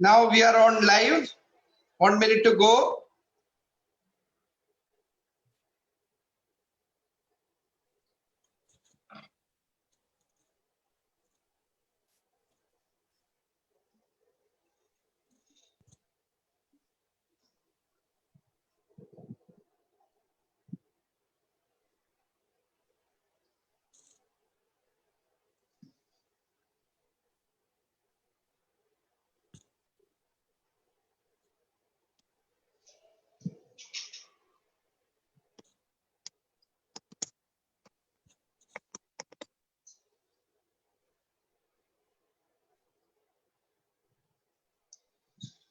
Now we are on live. 1 minute to go.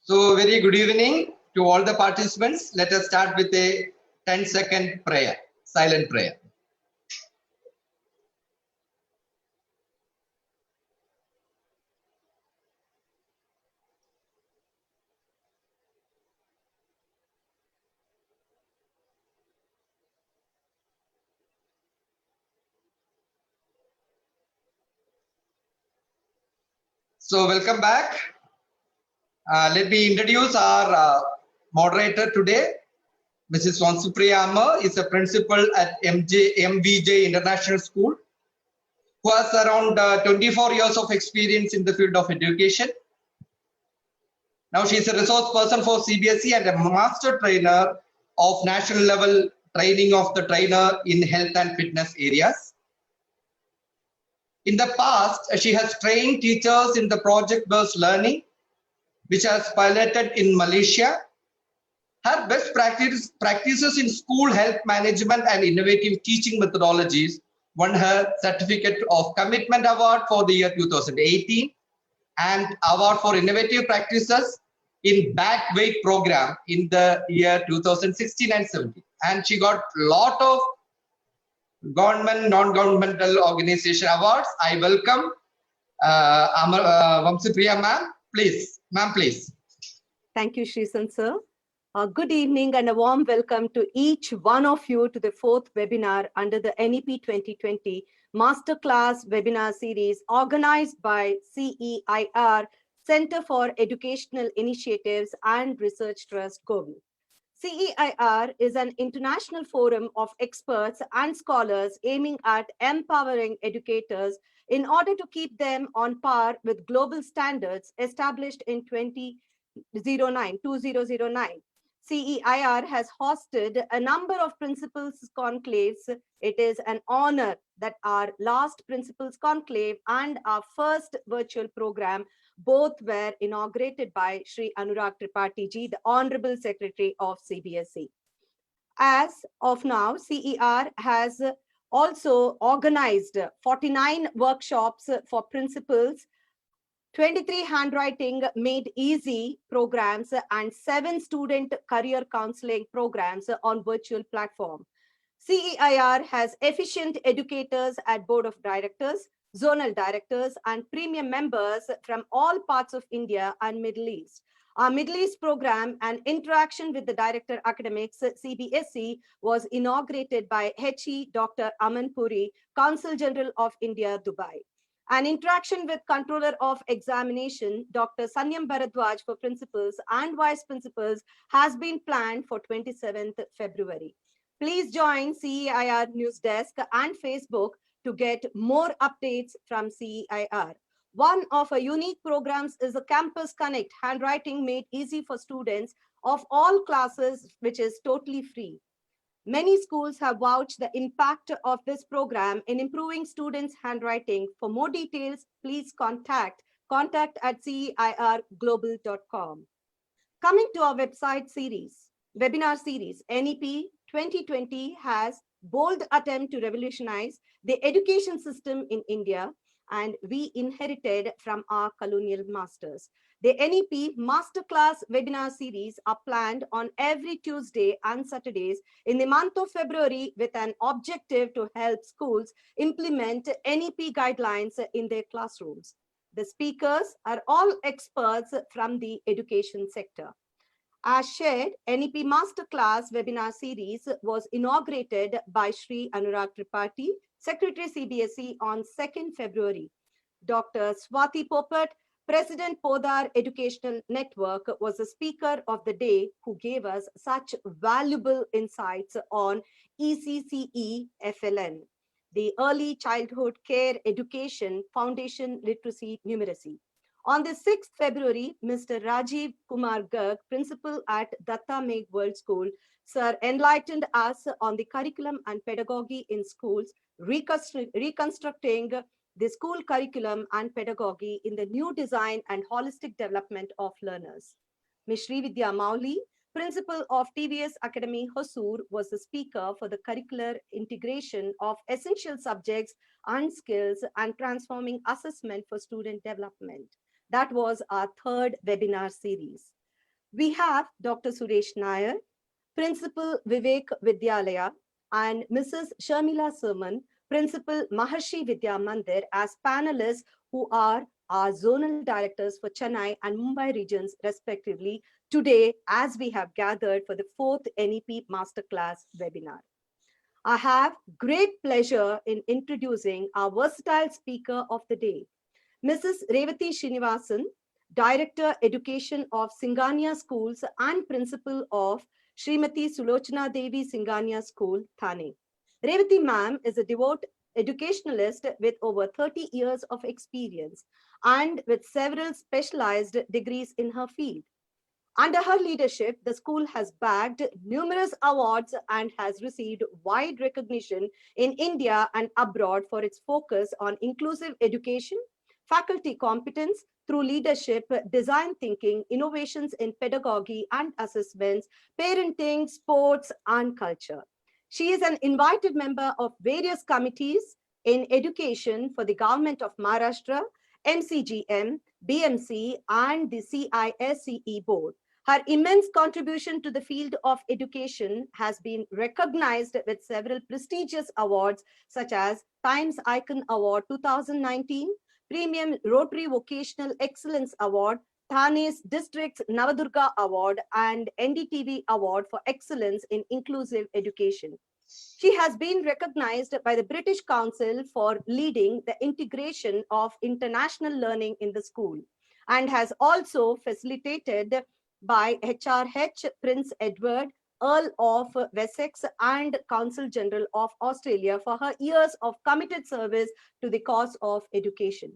So very good evening to all the participants. Let us start with a 10-second prayer, silent prayer. So welcome back. Let me introduce our moderator today. Mrs. Swansupriya Amma is a principal at MVJ International School, who has around 24 years of experience in the field of education. Now she is a resource person for CBSE and a master trainer of national level training of the trainer in health and fitness areas. In the past, she has trained teachers in the project-based learning, which has piloted in Malaysia. Her best practices in school health management and innovative teaching methodologies won her Certificate of Commitment Award for the year 2018 and Award for Innovative Practices in Back Weight Program in the year 2016 and 17. And she got a lot of government, non-governmental organization awards. I welcome Swansupriya ma'am. Please, ma'am, please. Thank you, Srisan sir. Good evening and a warm welcome to each one of you to the fourth webinar under the NEP 2020 Masterclass Webinar Series organized by CEIR, Center for Educational Initiatives and Research Trust, Global. CEIR is an international forum of experts and scholars aiming at empowering educators in order to keep them on par with global standards established in 2009. CEIR has hosted a number of principals conclaves. It is an honor that our last principals conclave and our first virtual program both were inaugurated by Shri Anurag Tripathi ji, the Honorable Secretary of CBSE. As of now, CEIR has also organized 49 workshops for principals, 23 handwriting made easy programs, and 7 student career counseling programs on virtual platform. CEIR has efficient educators at board of directors, zonal directors, and premium members from all parts of India and Middle East. Our Middle East program and interaction with the Director Academics, CBSE, was inaugurated by HE Dr. Aman Puri, Consul General of India, Dubai. An interaction with Controller of Examination, Dr. Sanyam Bharadwaj, for principals and vice principals has been planned for 27th February. Please join CEIR News Desk and Facebook to get more updates from CEIR. One of our unique programs is the Campus Connect, handwriting made easy for students of all classes, which is totally free. Many schools have vouched the impact of this program in improving students' handwriting. For more details, please contact at ceirglobal.com. Coming to our webinar series, NEP 2020 has bold attempt to revolutionize the education system in India, and we inherited from our colonial masters. The NEP Masterclass webinar series are planned on every Tuesday and Saturdays in the month of February with an objective to help schools implement NEP guidelines in their classrooms. The speakers are all experts from the education sector. As shared, NEP Masterclass webinar series was inaugurated by Shri Anurag Tripathi, Secretary CBSE, on 2nd February. Dr. Swati Popat, President Podar Educational Network was the speaker of the day who gave us such valuable insights on ECCE FLN, the Early Childhood Care Education Foundation Literacy Numeracy. On the 6th February, Mr. Rajiv Kumar Garg, principal at Datta Meg World School, sir, enlightened us on the curriculum and pedagogy in schools, reconstructing the school curriculum and pedagogy in the new design and holistic development of learners. Ms. Srividya Mauli, principal of TVS Academy Hosur, was the speaker for the curricular integration of essential subjects and skills and transforming assessment for student development. That was our third webinar series. We have Dr. Suresh Nair, Principal Vivek Vidyalaya, and Mrs. Sharmila Surman, Principal Maharshi Vidya Mandir, as panelists who are our zonal directors for Chennai and Mumbai regions respectively today, as we have gathered for the 4th NEP Masterclass webinar. I have great pleasure in introducing our versatile speaker of the day, Mrs. Revathi Srinivasan, Director Education of Singhania Schools and Principal of Srimati Sulochanadevi Singhania School, Thane. Revathi ma'am is a devout educationalist with over 30 years of experience and with several specialized degrees in her field. Under her leadership, the school has bagged numerous awards and has received wide recognition in India and abroad for its focus on inclusive education, faculty competence through leadership, design thinking, innovations in pedagogy and assessments, parenting, sports, and culture. She is an invited member of various committees in education for the Government of Maharashtra, MCGM, BMC, and the CISCE board. Her immense contribution to the field of education has been recognized with several prestigious awards such as Times Icon Award 2019, Premium Rotary Vocational Excellence Award, Thane's District's Navadurga Award, and NDTV Award for Excellence in Inclusive Education. She has been recognized by the British Council for leading the integration of international learning in the school and has also facilitated by HRH Prince Edward, Earl of Wessex and Consul General of Australia for her years of committed service to the cause of education.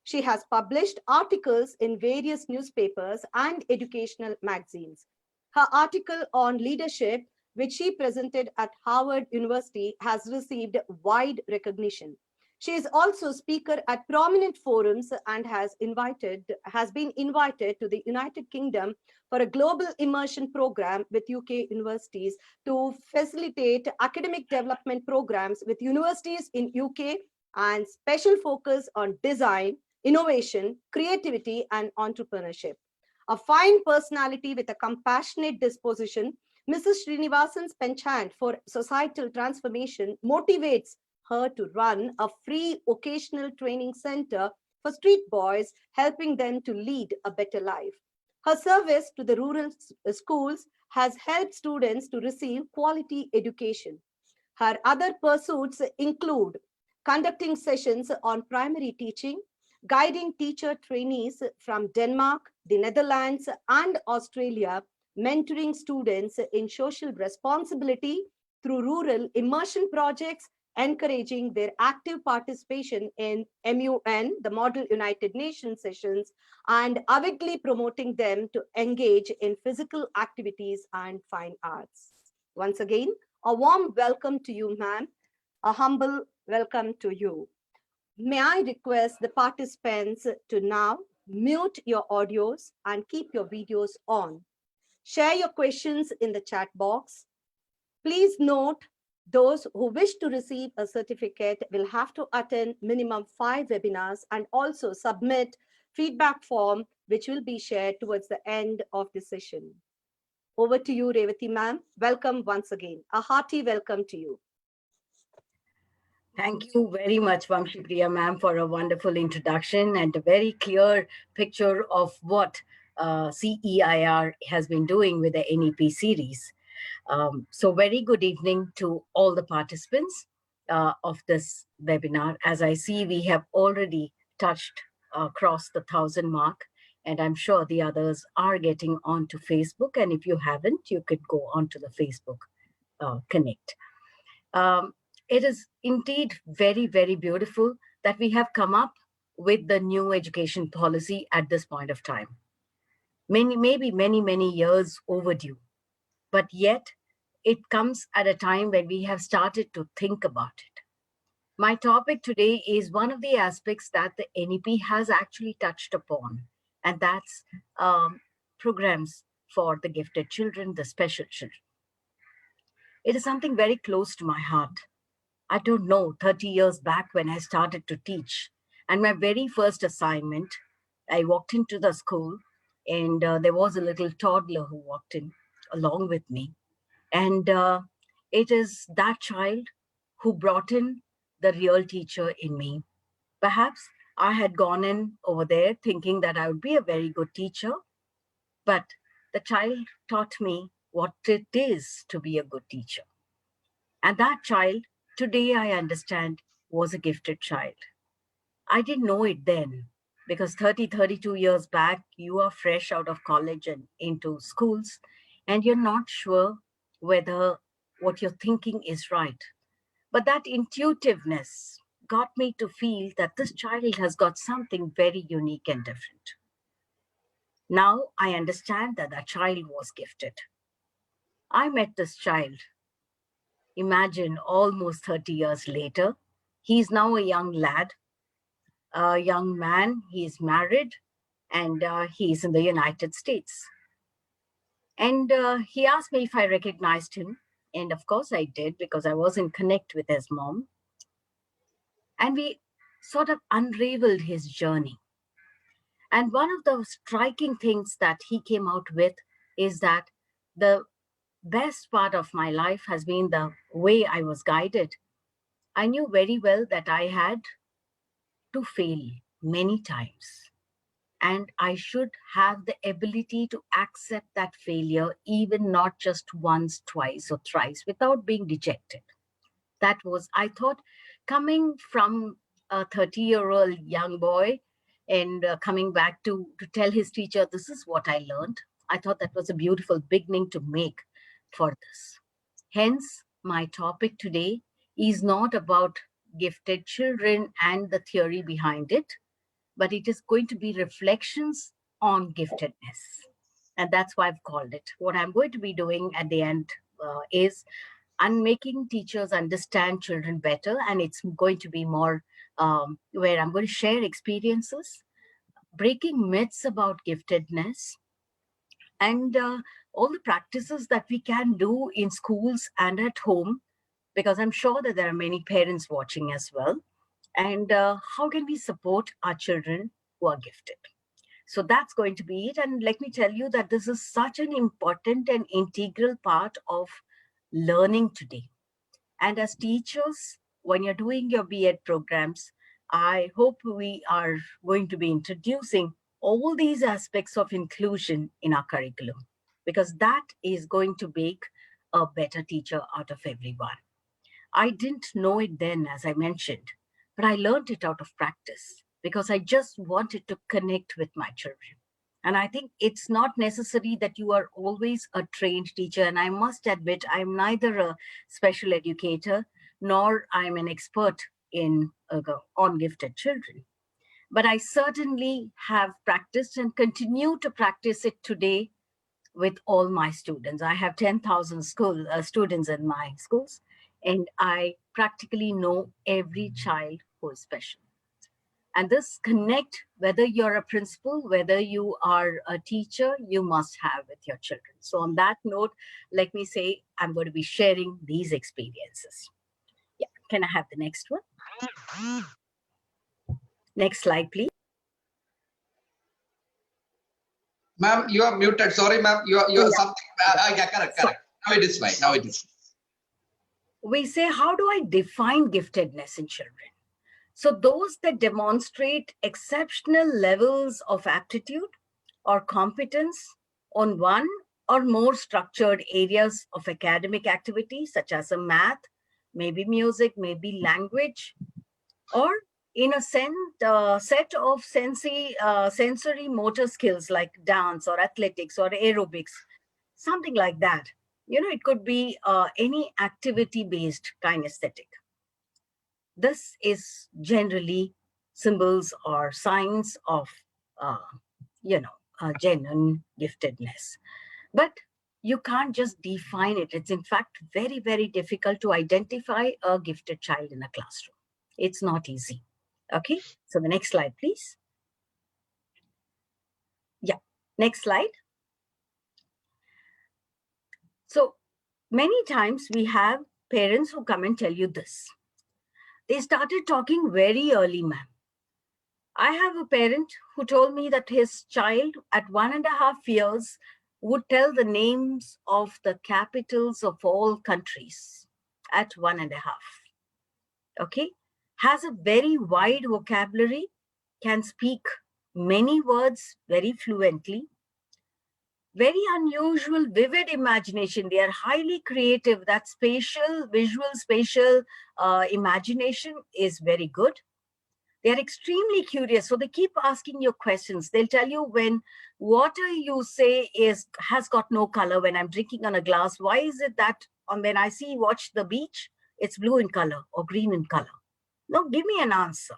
She has published articles in various newspapers and educational magazines. Her article on leadership, which she presented at Harvard University, has received wide recognition. She is also speaker at prominent forums and has been invited to the United Kingdom for a global immersion program with UK universities to facilitate academic development programs with universities in UK and special focus on design, innovation, creativity, and entrepreneurship. A fine personality with a compassionate disposition, Mrs. Srinivasan's penchant for societal transformation motivates her to run a free occasional training center for street boys, helping them to lead a better life. Her service to the rural schools has helped students to receive quality education. Her other pursuits include conducting sessions on primary teaching, guiding teacher trainees from Denmark, the Netherlands, and Australia, mentoring students in social responsibility through rural immersion projects, encouraging their active participation in MUN, the Model United Nations sessions, and avidly promoting them to engage in physical activities and fine arts. Once again, a warm welcome to you, ma'am. A humble welcome to you. May I request the participants to now mute your audios and keep your videos on. Share your questions in the chat box. Please note, those who wish to receive a certificate will have to attend minimum 5 webinars and also submit feedback form, which will be shared towards the end of the session. Over to you, Revathi ma'am. Welcome once again. A hearty welcome to you. Thank you very much, Vamshipriya ma'am, for a wonderful introduction and a very clear picture of what CEIR has been doing with the NEP series. So very good evening to all the participants of this webinar. As I see, we have already touched crossed the 1,000 mark. And I'm sure the others are getting onto Facebook. And if you haven't, you could go onto the Facebook Connect. It is indeed very, very beautiful that we have come up with the new education policy at this point of time. Maybe many years overdue, but yet it comes at a time when we have started to think about it. My topic today is one of the aspects that the NEP has actually touched upon, and that's programs for the gifted children, the special children. It is something very close to my heart. I don't know, 30 years back when I started to teach, and my very first assignment, I walked into the school and there was a little toddler who walked in along with me. And it is that child who brought in the real teacher in me. Perhaps I had gone in over there thinking that I would be a very good teacher, but the child taught me what it is to be a good teacher. And that child, today I understand, was a gifted child. I didn't know it then, because 32 years back, you are fresh out of college and into schools, and you're not sure whether what you're thinking is right. But that intuitiveness got me to feel that this child has got something very unique and different. Now I understand that that child was gifted. I met this child. Imagine almost 30 years later, he's now a young lad, a young man, he's married, and he's in the United States. And he asked me if I recognized him. And of course I did, because I was in connect with his mom. And we sort of unraveled his journey. And one of the striking things that he came out with is that the best part of my life has been the way I was guided. I knew very well that I had to fail many times. And I should have the ability to accept that failure, even not just once, twice, or thrice, without being dejected. That was, I thought, coming from a 30-year-old young boy and coming back to tell his teacher, this is what I learned. I thought that was a beautiful beginning to make for this. Hence, my topic today is not about gifted children and the theory behind it, but it is going to be reflections on giftedness. And that's why I've called it. What I'm going to be doing at the end is I'm making teachers understand children better. And it's going to be more where I'm going to share experiences, breaking myths about giftedness, and all the practices that we can do in schools and at home, because I'm sure that there are many parents watching as well. And how can we support our children who are gifted? So that's going to be it. And let me tell you that this is such an important and integral part of learning today. And as teachers, when you're doing your B.Ed programs, I hope we are going to be introducing all these aspects of inclusion in our curriculum, because that is going to make a better teacher out of everyone. I didn't know it then, as I mentioned, but I learned it out of practice because I just wanted to connect with my children. And I think it's not necessary that you are always a trained teacher. And I must admit, I'm neither a special educator nor I'm an expert in on gifted children. But I certainly have practiced and continue to practice it today with all my students. I have 10,000 students in my schools, and I practically know every child who is special. And this connect, whether you're a principal, whether you are a teacher, you must have with your children. So on that note, let me say, I'm going to be sharing these experiences. Yeah, can I have the next one? Next slide, please. Ma'am, you are muted. Sorry, ma'am. You are something. Correct. Now it is fine. Now it is. We say, how do I define giftedness in children? So those that demonstrate exceptional levels of aptitude or competence on one or more structured areas of academic activity, such as a math, maybe music, maybe language, or in a set of sensory motor skills like dance or athletics or aerobics, something like that. It could be any activity-based kinesthetic. This is generally symbols or signs of, genuine giftedness. But you can't just define it. It's in fact very, very difficult to identify a gifted child in a classroom. It's not easy. Okay, so the next slide, please. Yeah, next slide. So many times we have parents who come and tell you this. They started talking very early, ma'am. I have a parent who told me that his child at 1.5 years would tell the names of the capitals of all countries at 1.5. Okay, has a very wide vocabulary, can speak many words very fluently, very unusual, vivid imagination. They are highly creative. That visual spatial imagination is very good. They are extremely curious. So they keep asking you questions. They'll tell you when water you say has got no color when I'm drinking on a glass. Why is it that when I watch the beach, it's blue in color or green in color? No, give me an answer.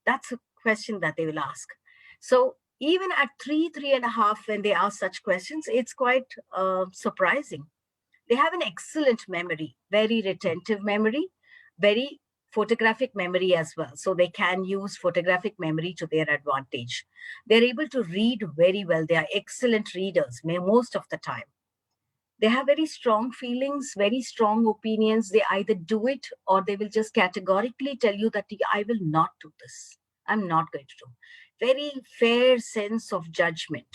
That's a question that they will ask. So even at 3.5, when they ask such questions, it's quite surprising. They have an excellent memory, very retentive memory, very photographic memory as well. So they can use photographic memory to their advantage. They're able to read very well. They are excellent readers most of the time. They have very strong feelings, very strong opinions. They either do it or they will just categorically tell you that I will not do this. I'm not going to do. Very fair sense of judgment,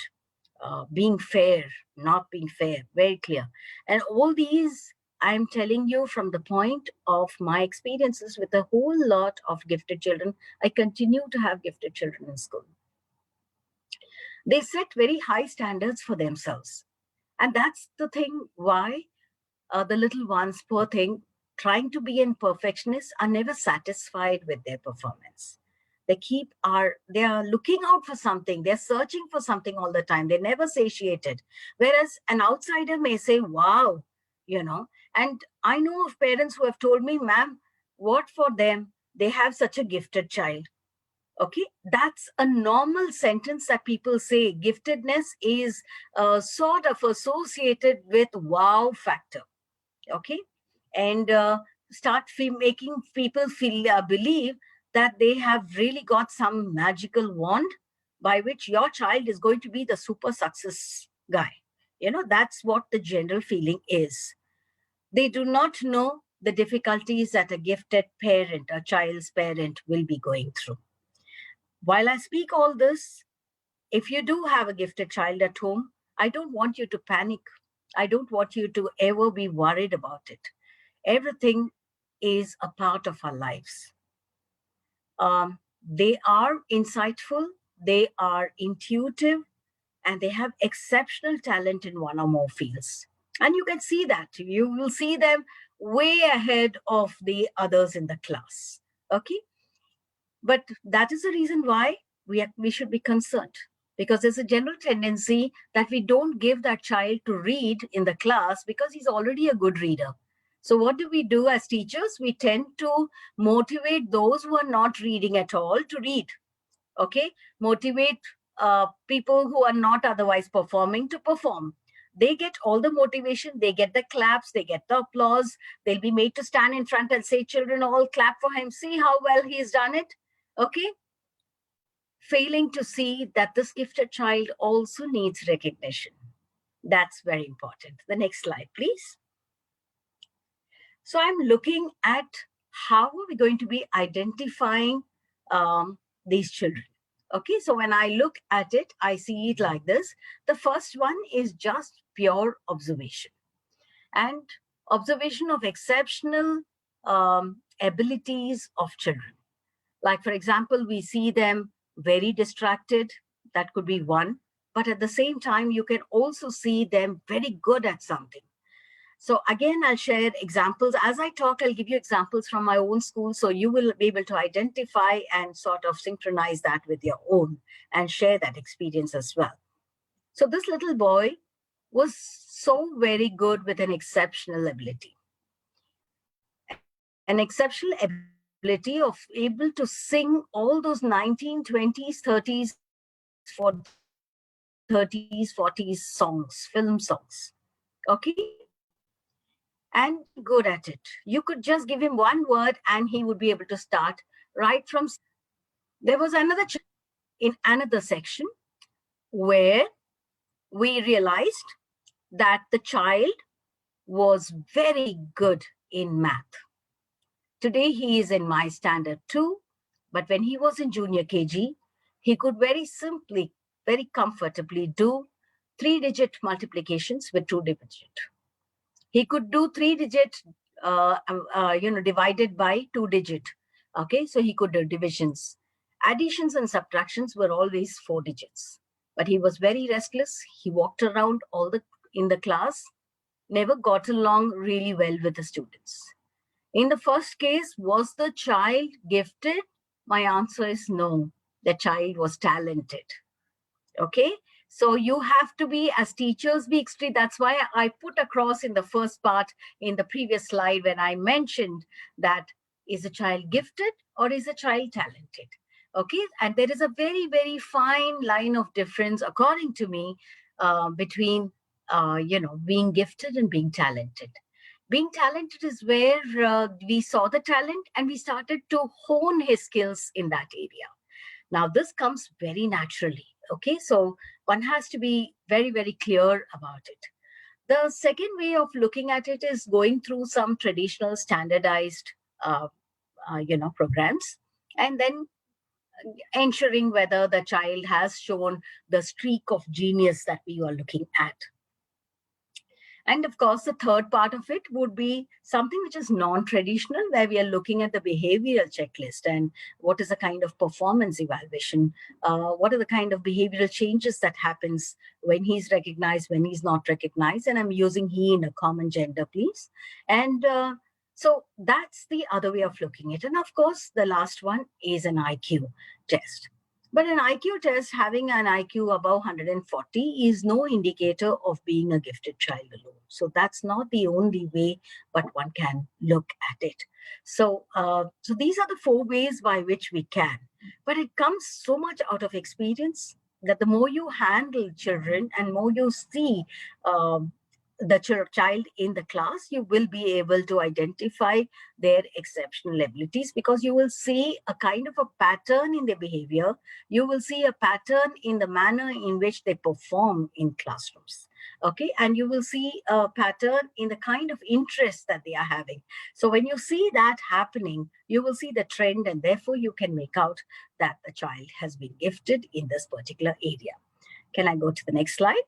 being fair, not being fair, very clear. And all these, I'm telling you from the point of my experiences with a whole lot of gifted children. I continue to have gifted children in school. They set very high standards for themselves. And that's the thing why the little ones, poor thing, trying to be in perfectionists, are never satisfied with their performance. They are looking out for something. They're searching for something all the time. They're never satiated. Whereas an outsider may say, wow, and I know of parents who have told me, ma'am, what for them? They have such a gifted child. Okay, that's a normal sentence that people say. Giftedness is sort of associated with wow factor. Okay, and start making people believe that they have really got some magical wand by which your child is going to be the super success guy. That's what the general feeling is. They do not know the difficulties that a gifted parent, a child's parent, will be going through. While I speak all this, if you do have a gifted child at home, I don't want you to panic. I don't want you to ever be worried about it. Everything is a part of our lives. They are insightful, they are intuitive, and they have exceptional talent in one or more fields. And you can see that. You will see them way ahead of the others in the class. Okay? But that is the reason why we should be concerned, because there's a general tendency that we don't give that child to read in the class because he's already a good reader. So what do we do as teachers? We tend to motivate those who are not reading at all to read. Okay, motivate people who are not otherwise performing to perform. They get all the motivation, they get the claps, they get the applause. They'll be made to stand in front and say, children, all clap for him. See how well he's done it. Okay, failing to see that this gifted child also needs recognition. That's very important. The next slide, please. So I'm looking at how are we going to be identifying these children. Okay, so when I look at it, I see it like this. The first one is just pure observation, and observation of exceptional abilities of children. Like, for example, we see them very distracted. That could be one. But at the same time, you can also see them very good at something. So again, I'll share examples. As I talk, I'll give you examples from my own school, so you will be able to identify and sort of synchronize that with your own and share that experience as well. So this little boy was so very good with an exceptional ability. An exceptional ability of able to sing all those 1920s, 30s, 40s songs, film songs. Okay? And good at it. You could just give him one word and he would be able to start right from. There was another in another section where we realized that the child was very good in math. Today he is in my standard 2, but when he was in junior KG, he could very simply, very comfortably do 3-digit multiplications with 2-digit. He could do 3-digit, divided by 2-digit. Okay, so he could do divisions. Additions and subtractions were always 4 digits. But he was very restless. He walked around in the class, never got along really well with the students. In the first case, was the child gifted? My answer is no. The child was talented. Okay, so you have to be, as teachers, be extreme. That's why I put across in the first part in the previous slide when I mentioned that is a child gifted or is a child talented? Okay, and there is a very, very fine line of difference, according to me, between being gifted and being talented. Being talented is where we saw the talent and we started to hone his skills in that area. Now, this comes very naturally. Okay, so one has to be very, very clear about it. The second way of looking at it is going through some traditional standardized, programs, and then ensuring whether the child has shown the streak of genius that we are looking at. And of course, the third part of it would be something which is non-traditional, where we are looking at the behavioral checklist and what is the kind of performance evaluation, what are the kind of behavioral changes that happens when he's recognized, when he's not recognized. And I'm using he in a common gender, please. And so that's the other way of looking at it. And of course, the last one is an IQ test. But an IQ test, having an IQ above 140 is no indicator of being a gifted child alone. So that's not the only way, but one can look at it. So, so these are the 4 ways by which we can. But it comes so much out of experience that the more you handle children and more you see the child in the class, you will be able to identify their exceptional abilities, because you will see a kind of a pattern in their behavior. You will see a pattern in the manner in which they perform in classrooms. Okay, and you will see a pattern in the kind of interest that they are having. So when you see that happening, you will see the trend, and therefore you can make out that the child has been gifted in this particular area. Can I go to the next slide?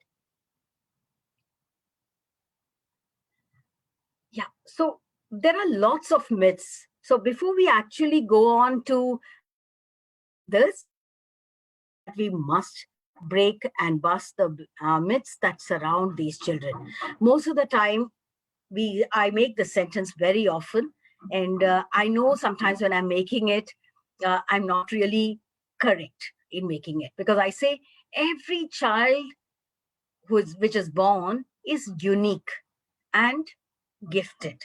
Yeah, so there are lots of myths. So before we actually go on to this, we must break and bust the myths that surround these children. Most of the time, I make the sentence very often, and I know sometimes when I'm making it, I'm not really correct in making it, because I say every child which is born is unique and gifted.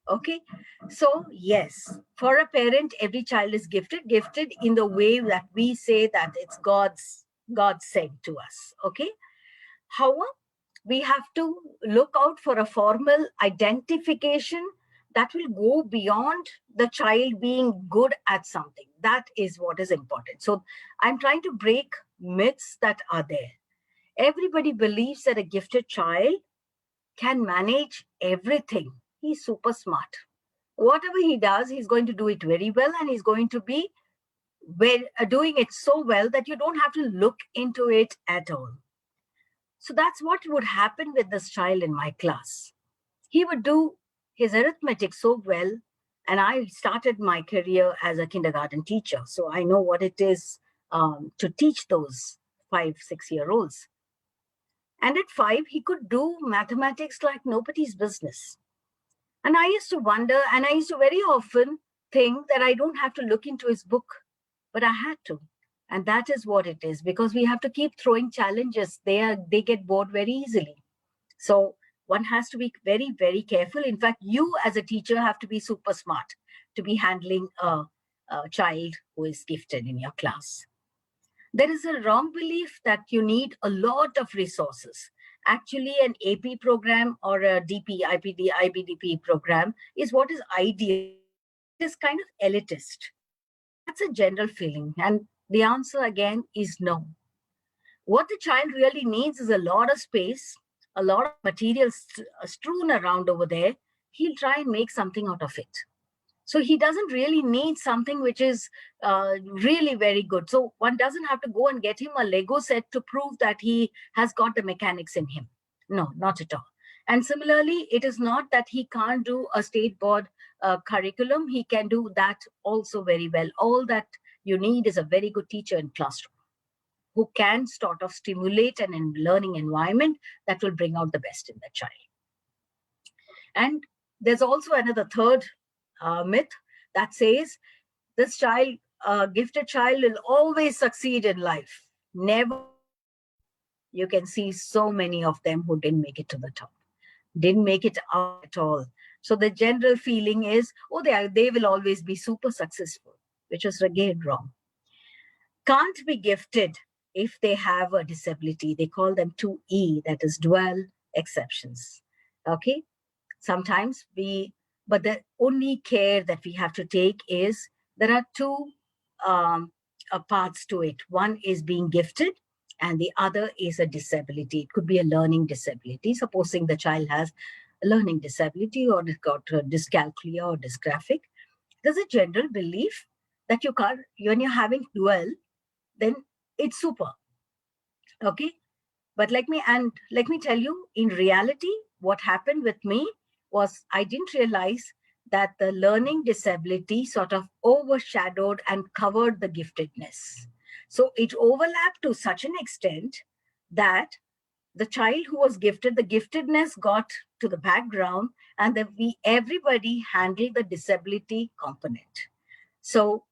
Okay, so yes, for a parent, every child is gifted in the way that we say that it's God sent to us. Okay, however, we have to look out for a formal identification that will go beyond the child being good at something. That is what is important. So I'm trying to break myths that are there. Everybody believes that a gifted child can manage everything. He's super smart. Whatever he does, he's going to do it very well, and he's going to be doing it so well that you don't have to look into it at all. So that's what would happen with this child in my class. He would do his arithmetic so well, and I started my career as a kindergarten teacher, so I know what it is to teach those 5-6-year-olds. And at 5, he could do mathematics like nobody's business. And I used to wonder, and I used to very often think that I don't have to look into his book, but I had to. And that is what it is, because we have to keep throwing challenges. They get bored very easily. So one has to be very, very careful. In fact, you as a teacher have to be super smart to be handling a child who is gifted in your class. There is a wrong belief that you need a lot of resources. Actually, an AP program or a DP, IPD, IBDP program is what is ideal. It is kind of elitist. That's a general feeling. And the answer again is no. What the child really needs is a lot of space, a lot of materials strewn around over there. He'll try and make something out of it. So he doesn't really need something which is really very good. So one doesn't have to go and get him a Lego set to prove that he has got the mechanics in him. No, not at all. And similarly, it is not that he can't do a state board curriculum. He can do that also very well. All that you need is a very good teacher in classroom who can sort of stimulate an learning environment that will bring out the best in the child. And there's also another third myth that says this child, gifted child, will always succeed in life. Never. You can see so many of them who didn't make it to the top, didn't make it out at all. So the general feeling is, oh, they will always be super successful, which is again wrong. Can't be gifted if they have a disability. They call them 2E, that is dual exceptions. Okay. Sometimes but the only care that we have to take is there are two paths to it. One is being gifted and the other is a disability. It could be a learning disability. Supposing the child has a learning disability or got dyscalculia or dysgraphic. There's a general belief that you can't, when you're having dual, then it's super. Okay. But let me tell you, in reality, what happened with me was I didn't realize that the learning disability sort of overshadowed and covered the giftedness. So it overlapped to such an extent that the child who was gifted, the giftedness got to the background, and everybody handled the disability component. So,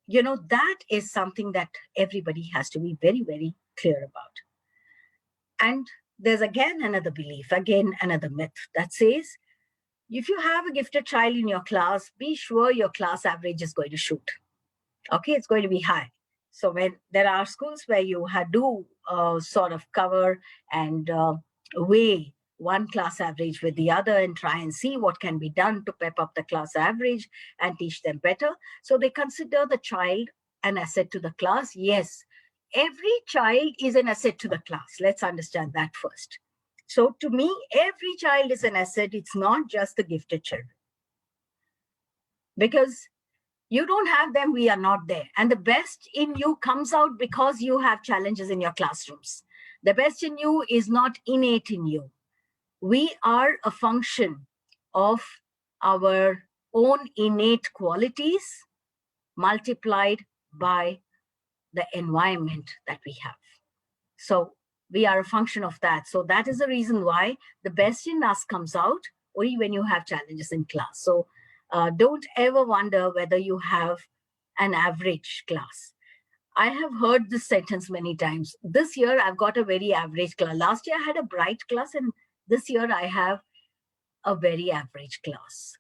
that is something that everybody has to be very, very clear about. And there's again another belief, again another myth that says, if you have a gifted child in your class, be sure your class average is going to shoot. Okay, it's going to be high. So when there are schools where you do sort of cover and weigh one class average with the other and try and see what can be done to pep up the class average and teach them better. So they consider the child an asset to the class. Yes, every child is an asset to the class. Let's understand that first. So to me, every child is an asset. It's not just the gifted children. Because you don't have them, we are not there. And the best in you comes out because you have challenges in your classrooms. The best in you is not innate in you. We are a function of our own innate qualities multiplied by the environment that we have. So we are a function of that. So that is the reason why the best in us comes out only when you have challenges in class. So don't ever wonder whether you have an average class. I have heard this sentence many times. This year, I've got a very average class. Last year, I had a bright class, and this year, I have a very average class.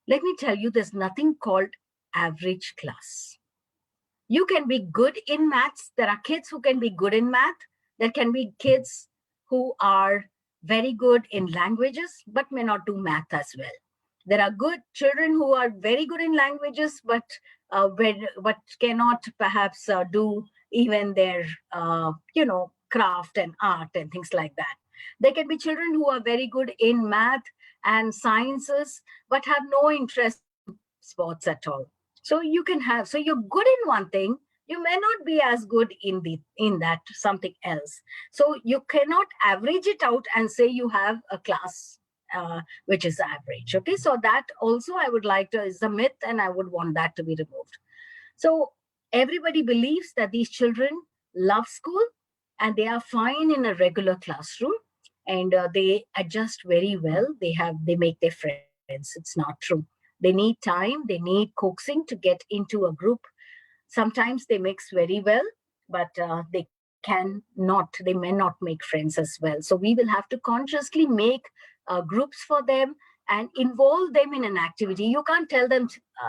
Let me tell you, there's nothing called average class. You can be good in maths. There are kids who can be good in math. There can be kids who are very good in languages, but may not do math as well. There are good children who are very good in languages, but cannot perhaps do even their, craft and art and things like that. There can be children who are very good in math and sciences, but have no interest in sports at all. So you're good in one thing, you may not be as good in that something else. So you cannot average it out and say you have a class which is average. Okay, so that also I would like to is a myth, and I would want that to be removed. So everybody believes that these children love school, and they are fine in a regular classroom, and they adjust very well. They make their friends. It's not true. They need time, they need coaxing to get into a group. Sometimes they mix very well, but they may not make friends as well. So we will have to consciously make groups for them and involve them in an activity. You can't tell them,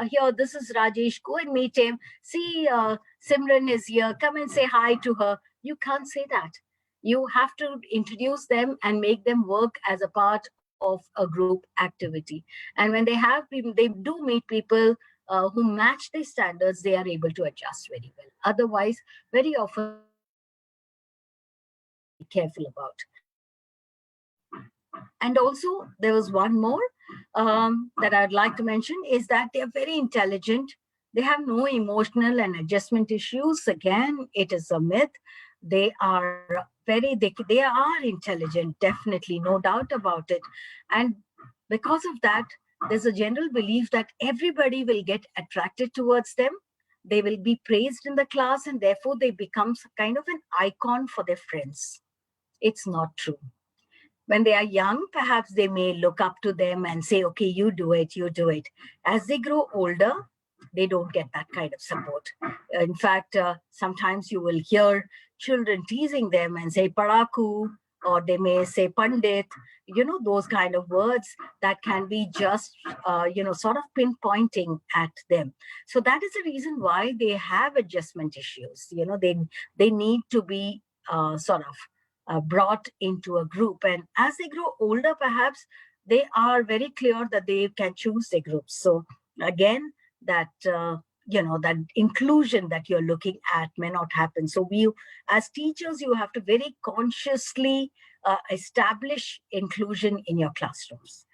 here, this is Rajesh, go and meet him. See, Simran is here, come and say hi to her. You can't say that. You have to introduce them and make them work as a part of a group activity. And when they do meet people who match their standards, they are able to adjust very well. Otherwise, very often they are not able to adjust. So that is something to be careful about. And also, there was one more that I'd like to mention, is that they are very intelligent. They have no emotional and adjustment issues. Again, it is a myth. They are they are intelligent, definitely, no doubt about it. And because of that, there's a general belief that everybody will get attracted towards them. They will be praised in the class, and therefore they become kind of an icon for their friends. It's not true. When they are young, perhaps they may look up to them and say, okay, you do it, you do it. As they grow older, they don't get that kind of support. In fact, sometimes you will hear children teasing them and say, Paraku, or they may say Pandit, those kind of words that can be just, sort of pinpointing at them. So that is the reason why they have adjustment issues. They need to be sort of brought into a group. And as they grow older, perhaps they are very clear that they can choose their groups. So again, that that inclusion that you're looking at may not happen. So as teachers, you have to very consciously establish inclusion in your classrooms.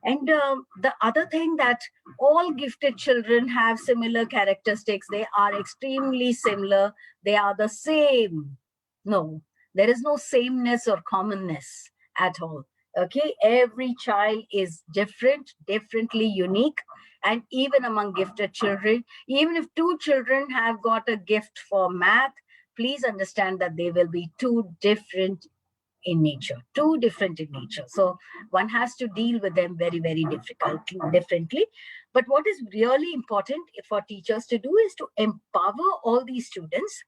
And the other thing, that all gifted children have similar characteristics. They are extremely similar. They are the same. No, there is no sameness or commonness at all. Okay, every child is different, differently unique. And even among gifted children, even if two children have got a gift for math, please understand that they will be two different in nature. So one has to deal with them very, very differently. But what is really important for teachers to do is to empower all these students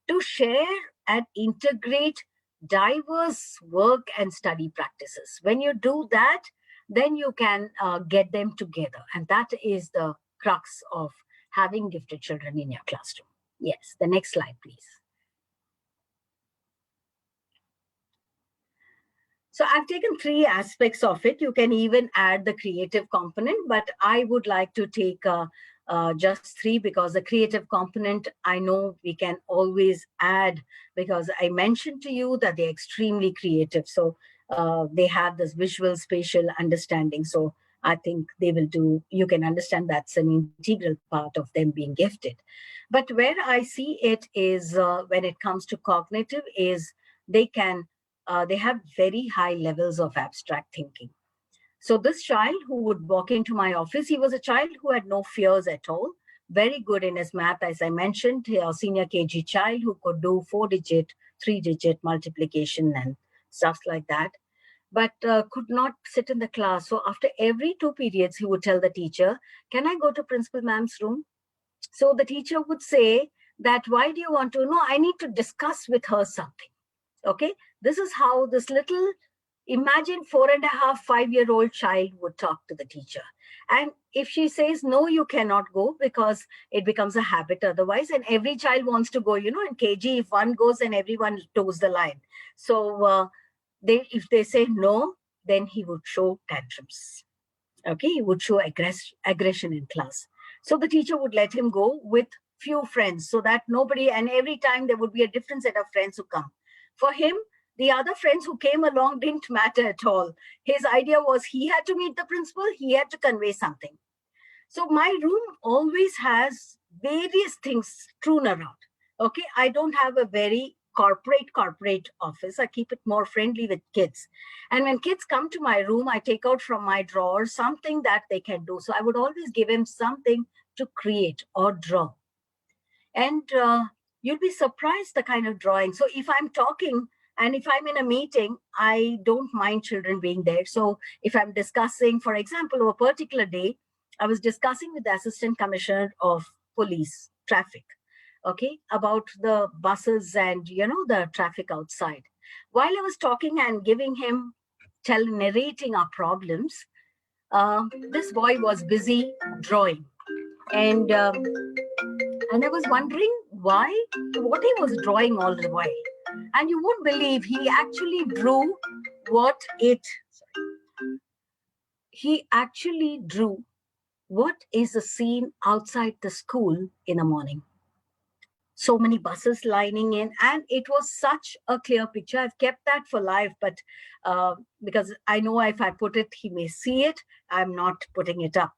to share and integrate diverse work and study practices. When you do that, then you can get them together. And that is the crux of having gifted children in your classroom. Yes, the next slide, please. So I've taken three aspects of it. You can even add the creative component, but I would like to take just three, because the creative component, I know we can always add, because I mentioned to you that they're extremely creative. So they have this visual spatial understanding. So I think they will do, you can understand that's an integral part of them being gifted. But where I see it is when it comes to cognitive is they have very high levels of abstract thinking. So this child who would walk into my office, he was a child who had no fears at all, very good in his math, as I mentioned, a senior KG child who could do 4-digit, 3-digit multiplication and stuff like that, but could not sit in the class. So after every 2 periods, he would tell the teacher, can I go to Principal Ma'am's room? So the teacher would say that, why do you want to? No, I need to discuss with her something. Okay, this is how this little, imagine 4.5, 5-year-old child would talk to the teacher. And if she says, no, you cannot go, because it becomes a habit otherwise. And every child wants to go, in KG, if one goes, then everyone toes the line. So if they say no, then he would show tantrums. Okay, he would show aggression in class. So the teacher would let him go with few friends, so that nobody, and every time there would be a different set of friends who come. For him, the other friends who came along didn't matter at all. His idea was he had to meet the principal, he had to convey something. So my room always has various things strewn around. Okay, I don't have a very corporate office. I keep it more friendly with kids. And when kids come to my room, I take out from my drawer something that they can do. So I would always give him something to create or draw. And you'll be surprised the kind of drawing. So if I'm talking and if I'm in a meeting, I don't mind children being there. So if I'm discussing, for example, a particular day, I was discussing with the Assistant Commissioner of Police Traffic, okay, about the buses and, the traffic outside. While I was talking and giving him, narrating our problems, this boy was busy drawing. And I was wondering what he was drawing all the while. And you won't believe he actually drew what is the scene outside the school in the morning. So many buses lining in, and it was such a clear picture. I've kept that for life, but because I know if I put it, he may see it. I'm not putting it up.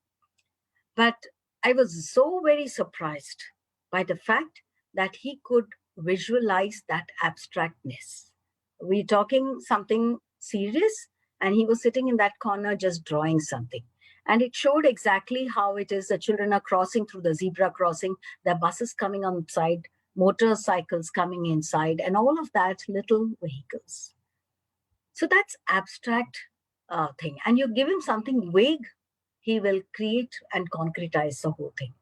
But I was so very surprised by the fact that he could visualize that abstractness. We're talking something serious, and he was sitting in that corner just drawing something. And it showed exactly how it is the children are crossing through the zebra crossing, the buses coming outside, motorcycles coming inside, and all of that, little vehicles. So that's abstract thing. And you give him something vague, he will create and concretize the whole thing.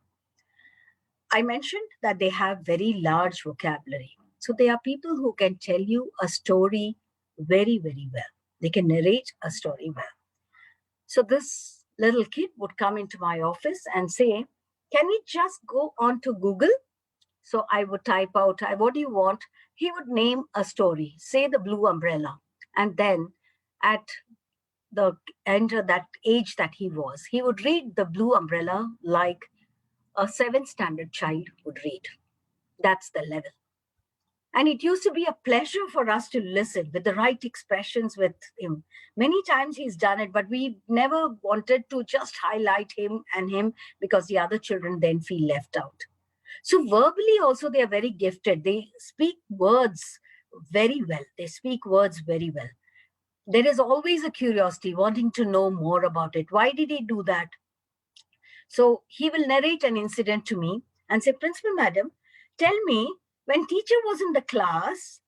I mentioned that they have very large vocabulary. So they are people who can tell you a story very, very well. They can narrate a story well. So this little kid would come into my office and say, can we just go on to Google? So I would type out, what do you want? He would name a story, say the blue umbrella. And then at the end of that age that he was, he would read the blue umbrella like a 7th standard child would read. That's the level. And it used to be a pleasure for us to listen with the right expressions with him. Many times he's done it, but we never wanted to just highlight him because the other children then feel left out. So verbally also, they are very gifted. They speak words very well. There is always a curiosity, wanting to know more about it. Why did he do that? So he will narrate an incident to me and say, Principal Madam, tell me, when teacher was in the class,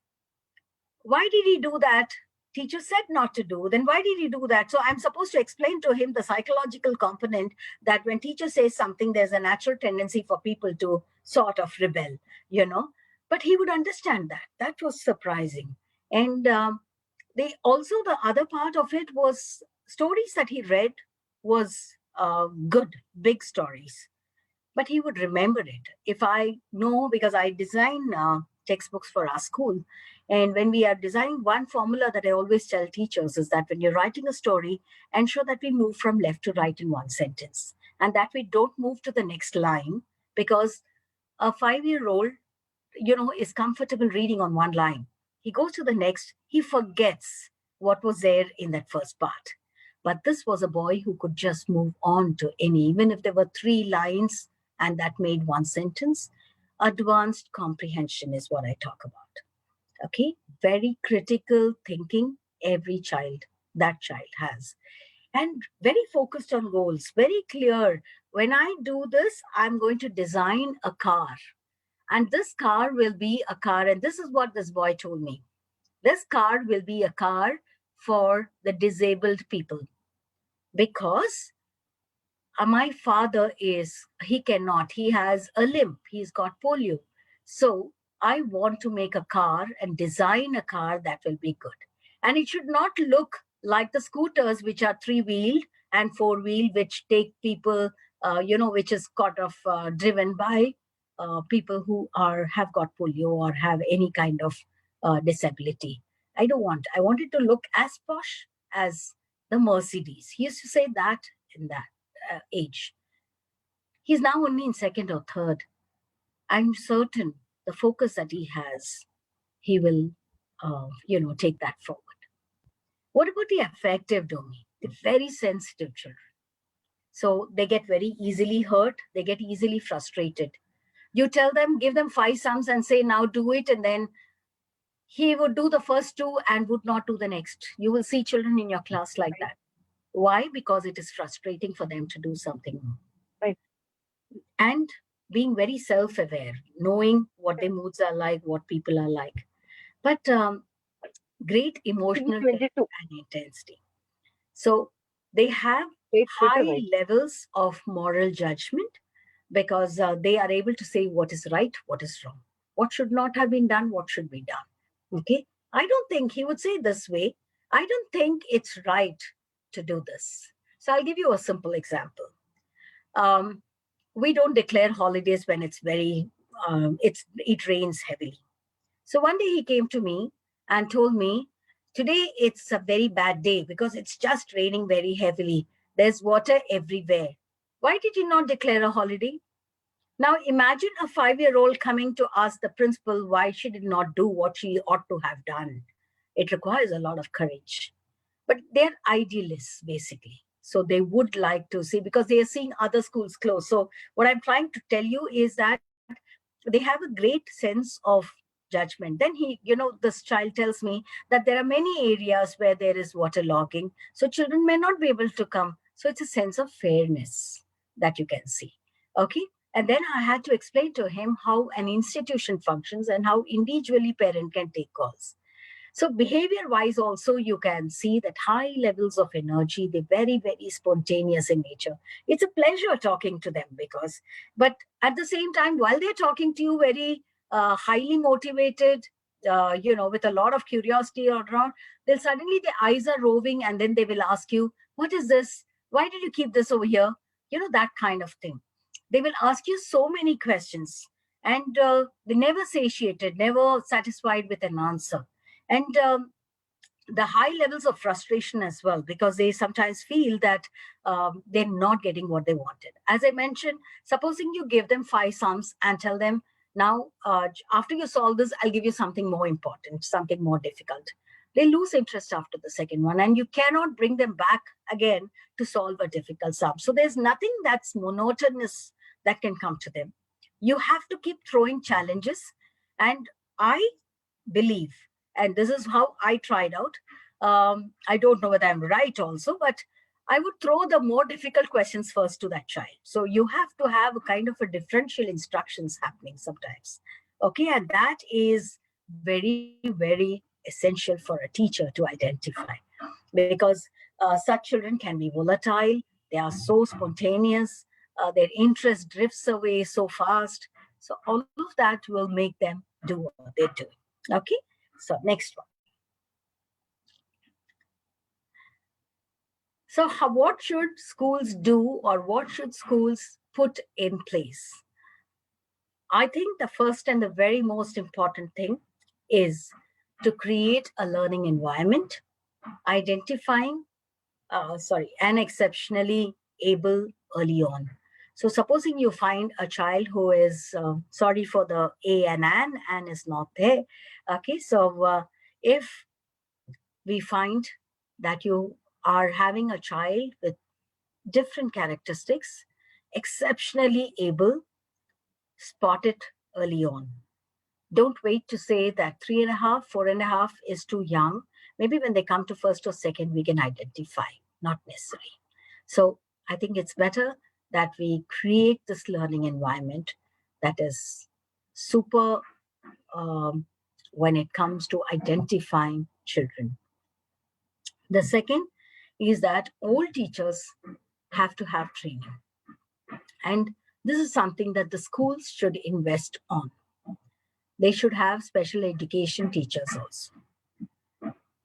why did he do that? Teacher said not to do, then why did he do that? So I'm supposed to explain to him the psychological component that when teacher says something, there's a natural tendency for people to sort of rebel, But he would understand that. That was surprising. And the other part of it was stories that he read was good, big stories. But he would remember it. If I know, because I design textbooks for our school, and when we are designing, one formula that I always tell teachers is that when you're writing a story, ensure that we move from left to right in one sentence, and that we don't move to the next line, because a 5-year-old, is comfortable reading on one line. He goes to the next, he forgets what was there in that first part. But this was a boy who could just move on to any, even if there were 3 lines, and that made one sentence. Advanced comprehension is what I talk about. Okay, very critical thinking that child has. And very focused on goals, very clear. When I do this, I'm going to design a car. And this car will be a car, and this is what this boy told me. This car will be a car for the disabled people. Because my father he has a limp, he's got polio. So I want to make a car and design a car that will be good. And it should not look like the scooters, which are 3-wheeled and 4-wheeled, which take people, which is kind of driven by people who have got polio or have any kind of disability. I want it to look as posh as the Mercedes. He used to say that in that age. He's now only in 2nd or 3rd. I'm certain the focus that he has, he will, take that forward. What about the affective domain? The very sensitive children. So they get very easily hurt. They get easily frustrated. You tell them, give them 5 sums and say, now do it. And then he would do the first 2 and would not do the next. You will see children in your class like that. Why? Because it is frustrating for them to do something. Right. And being very self-aware, knowing what their moods are like, what people are like, but great emotional depth 22. and intensity. So they have high levels of moral judgment because they are able to say what is right, what is wrong, what should not have been done, what should be done. Okay, I don't think he would say this way. I don't think it's right to do this. So I'll give you a simple example. We don't declare holidays when it's it rains heavily. So one day he came to me and told me, today it's a very bad day because it's just raining very heavily. There's water everywhere. Why did you not declare a holiday? Now imagine a 5-year-old coming to ask the principal why she did not do what she ought to have done. It requires a lot of courage. But they're idealists, basically. So they would like to see, because they are seeing other schools close. So what I'm trying to tell you is that they have a great sense of judgment. Then this child tells me that there are many areas where there is waterlogging, so children may not be able to come. So it's a sense of fairness that you can see. Okay. And then I had to explain to him how an institution functions and how individually parent can take calls. So behavior wise also, you can see that high levels of energy, they're very, very spontaneous in nature. It's a pleasure talking to them but at the same time, while they're talking to you very highly motivated, with a lot of curiosity around, they'll suddenly their eyes are roving and then they will ask you, what is this? Why did you keep this over here? That kind of thing. They will ask you so many questions and they never satiated, never satisfied with an answer. And the high levels of frustration as well, because they sometimes feel that they're not getting what they wanted. As I mentioned, supposing you give them 5 sums and tell them, now, after you solve this, I'll give you something more important, something more difficult. They lose interest after the second one, and you cannot bring them back again to solve a difficult sum. So there's nothing that's monotonous that can come to them. You have to keep throwing challenges. And I believe, and this is how I tried out. I don't know whether I'm right also, but I would throw the more difficult questions first to that child. So you have to have a kind of a differential instructions happening sometimes. Okay, and that is very, very essential for a teacher to identify, because such children can be volatile. They are so spontaneous. Their interest drifts away so fast. So all of that will make them do what they're doing. Okay, so next one. So what should schools do, or what should schools put in place? I think the first and the very most important thing is to create a learning environment, identifying an exceptionally able early on. So supposing you find a child who is, sorry for the A and An is not there. Okay, so if we find that you are having a child with different characteristics, exceptionally able, spot it early on. Don't wait to say that 3.5, 4.5 is too young. Maybe when they come to first or second, we can identify, not necessary. So I think it's better that we create this learning environment that is super when it comes to identifying children. The second is that all teachers have to have training. And this is something that the schools should invest on. They should have special education teachers also.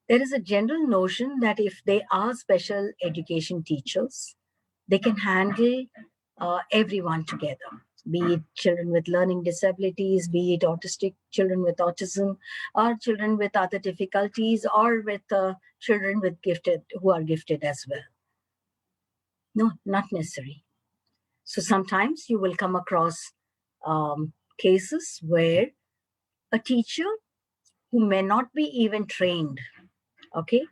There is a general notion that if they are special education teachers, they can handle everyone together, be it children with learning disabilities, be it autistic children with autism, or children with other difficulties, or with children with who are gifted as well. No, not necessary. So sometimes you will come across cases where a teacher who may not be even trained, okay,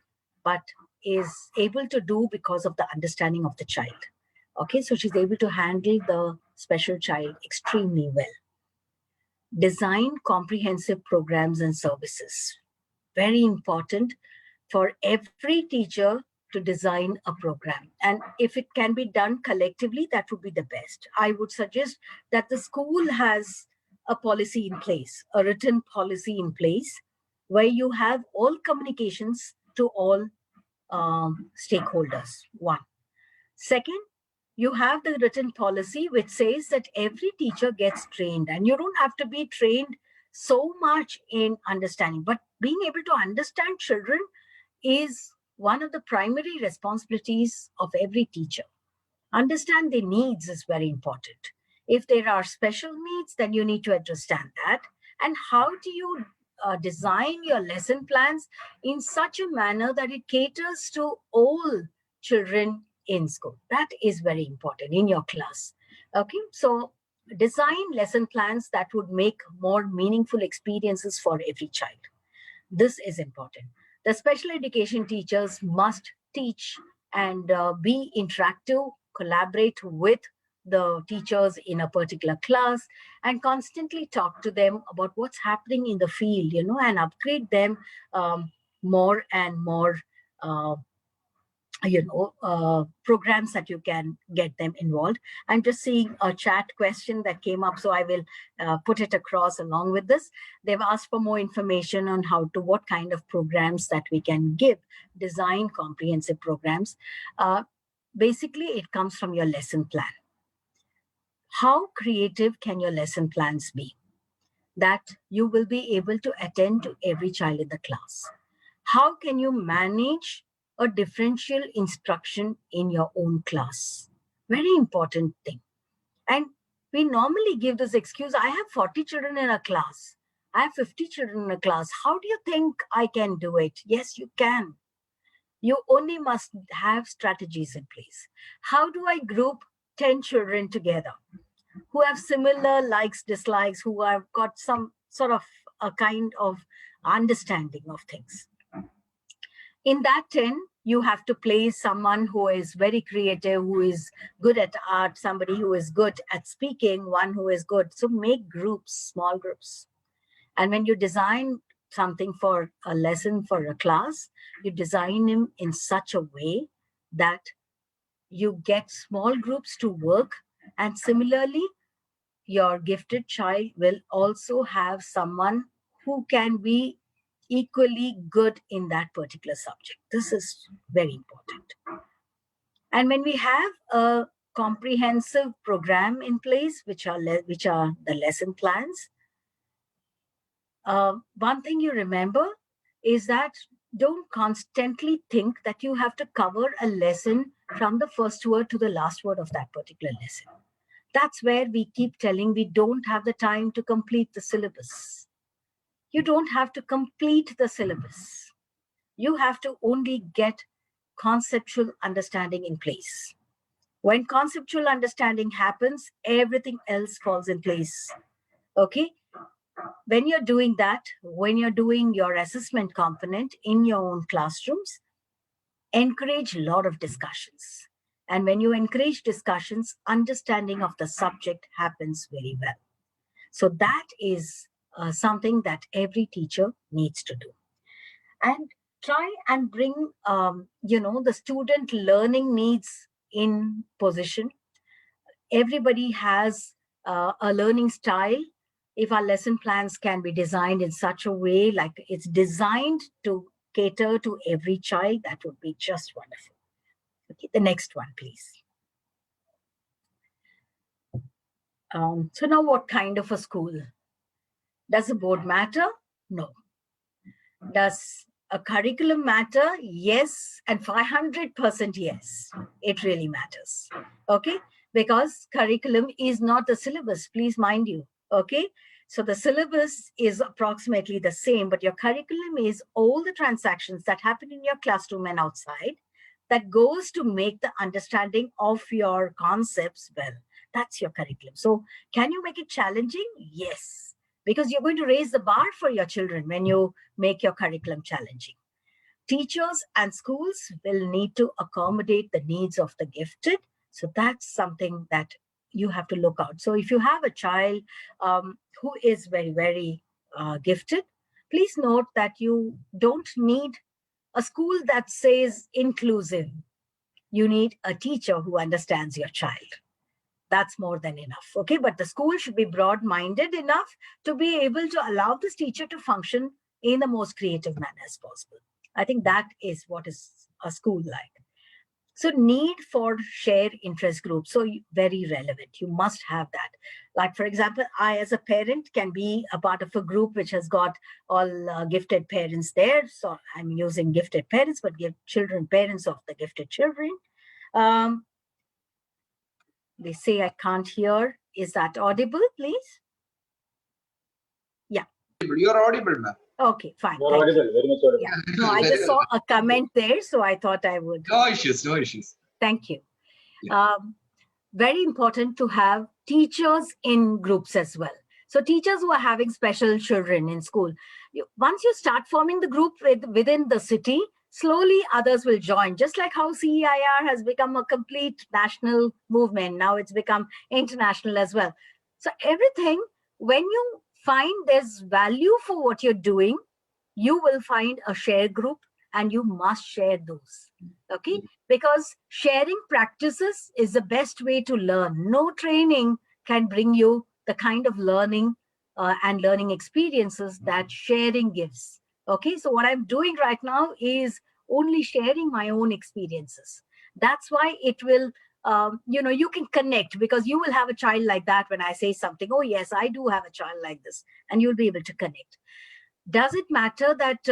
but is able to do because of the understanding of the child. Okay, so she's able to handle the special child extremely well. Design comprehensive programs and services. Very important for every teacher to design a program. And if it can be done collectively, that would be the best. I would suggest that the school has a policy in place, a written policy in place, where you have all communications to all stakeholders. One. Second, you have the written policy which says that every teacher gets trained, and you don't have to be trained so much in understanding, but being able to understand children is one of the primary responsibilities of every teacher. Understand their needs is very important. If there are special needs, then you need to understand that. And how do you design your lesson plans in such a manner that it caters to all children in school? That is very important in your class. Okay, so design lesson plans that would make more meaningful experiences for every child. This is important. The special education teachers must teach and be interactive, collaborate with the teachers in a particular class, and constantly talk to them about what's happening in the field, and upgrade them more and more programs that you can get them involved. I'm just seeing a chat question that came up, so I will put it across along with this. They've asked for more information on what kind of programs that we can give, design comprehensive programs. Basically, it comes from your lesson plan. How creative can your lesson plans be that you will be able to attend to every child in the class? How can you manage a differential instruction in your own class? Very important thing. And we normally give this excuse, I have 40 children in a class. I have 50 children in a class. How do you think I can do it? Yes, you can. You only must have strategies in place. How do I group 10 children together who have similar likes, dislikes, who have got some sort of a kind of understanding of things? In that 10, you have to place someone who is very creative, who is good at art, somebody who is good at speaking, one who is good. So make groups, small groups. And when you design something for a lesson for a class, you design them in such a way that you get small groups to work. And similarly, your gifted child will also have someone who can be equally good in that particular subject. This is very important. And when we have a comprehensive program in place, which are the lesson plans, one thing you remember is that don't constantly think that you have to cover a lesson from the first word to the last word of that particular lesson. That's where we keep telling we don't have the time to complete the syllabus. You don't have to complete the syllabus. You have to only get conceptual understanding in place. When conceptual understanding happens, everything else falls in place. Okay? When you're doing that, when you're doing your assessment component in your own classrooms, encourage a lot of discussions. And when you encourage discussions, understanding of the subject happens very well. So that is something that every teacher needs to do. And try and bring, the student learning needs in position. Everybody has a learning style. If our lesson plans can be designed in such a way, like it's designed to cater to every child, that would be just wonderful. Okay, the next one, please. So now what kind of a school? Does the board matter? No. Does a curriculum matter? Yes, and 500% yes, it really matters. Okay, because curriculum is not the syllabus, please mind you. Okay, so the syllabus is approximately the same, but your curriculum is all the transactions that happen in your classroom and outside that goes to make the understanding of your concepts well. That's your curriculum. So can you make it challenging? Yes, because you're going to raise the bar for your children when you make your curriculum challenging. Teachers and schools will need to accommodate the needs of the gifted. So that's something that you have to look out. So if you have a child who is very, very gifted, please note that you don't need a school that says inclusive, you need a teacher who understands your child. That's more than enough. Okay, but the school should be broad-minded enough to be able to allow this teacher to function in the most creative manner as possible. I think that is what is a school like. So need for shared interest groups, so very relevant. You must have that. Like, for example, I as a parent can be a part of a group which has got all gifted parents there. So I'm using gifted parents, but give children parents of the gifted children. They say I can't hear. Is that audible, please? Yeah. You're audible, ma'am. Okay, fine. You're audible, very much audible. Yeah. No, I just saw a comment there, so I thought I would. No issues, no issues. Thank you. Yeah. Very important to have teachers in groups as well. So teachers who are having special children in school, once you start forming the group within the city, slowly others will join. Just like how CEIR has become a complete national movement, now it's become international as well. So everything, when you find there's value for what you're doing, you will find a share group and you must share those. Okay, because sharing practices is the best way to learn. No training can bring you the kind of learning and learning experiences that sharing gives. Okay, so what I'm doing right now is only sharing my own experiences. That's why it will, you can connect, because you will have a child like that when I say something, oh yes, I do have a child like this, and you'll be able to connect. Does it matter that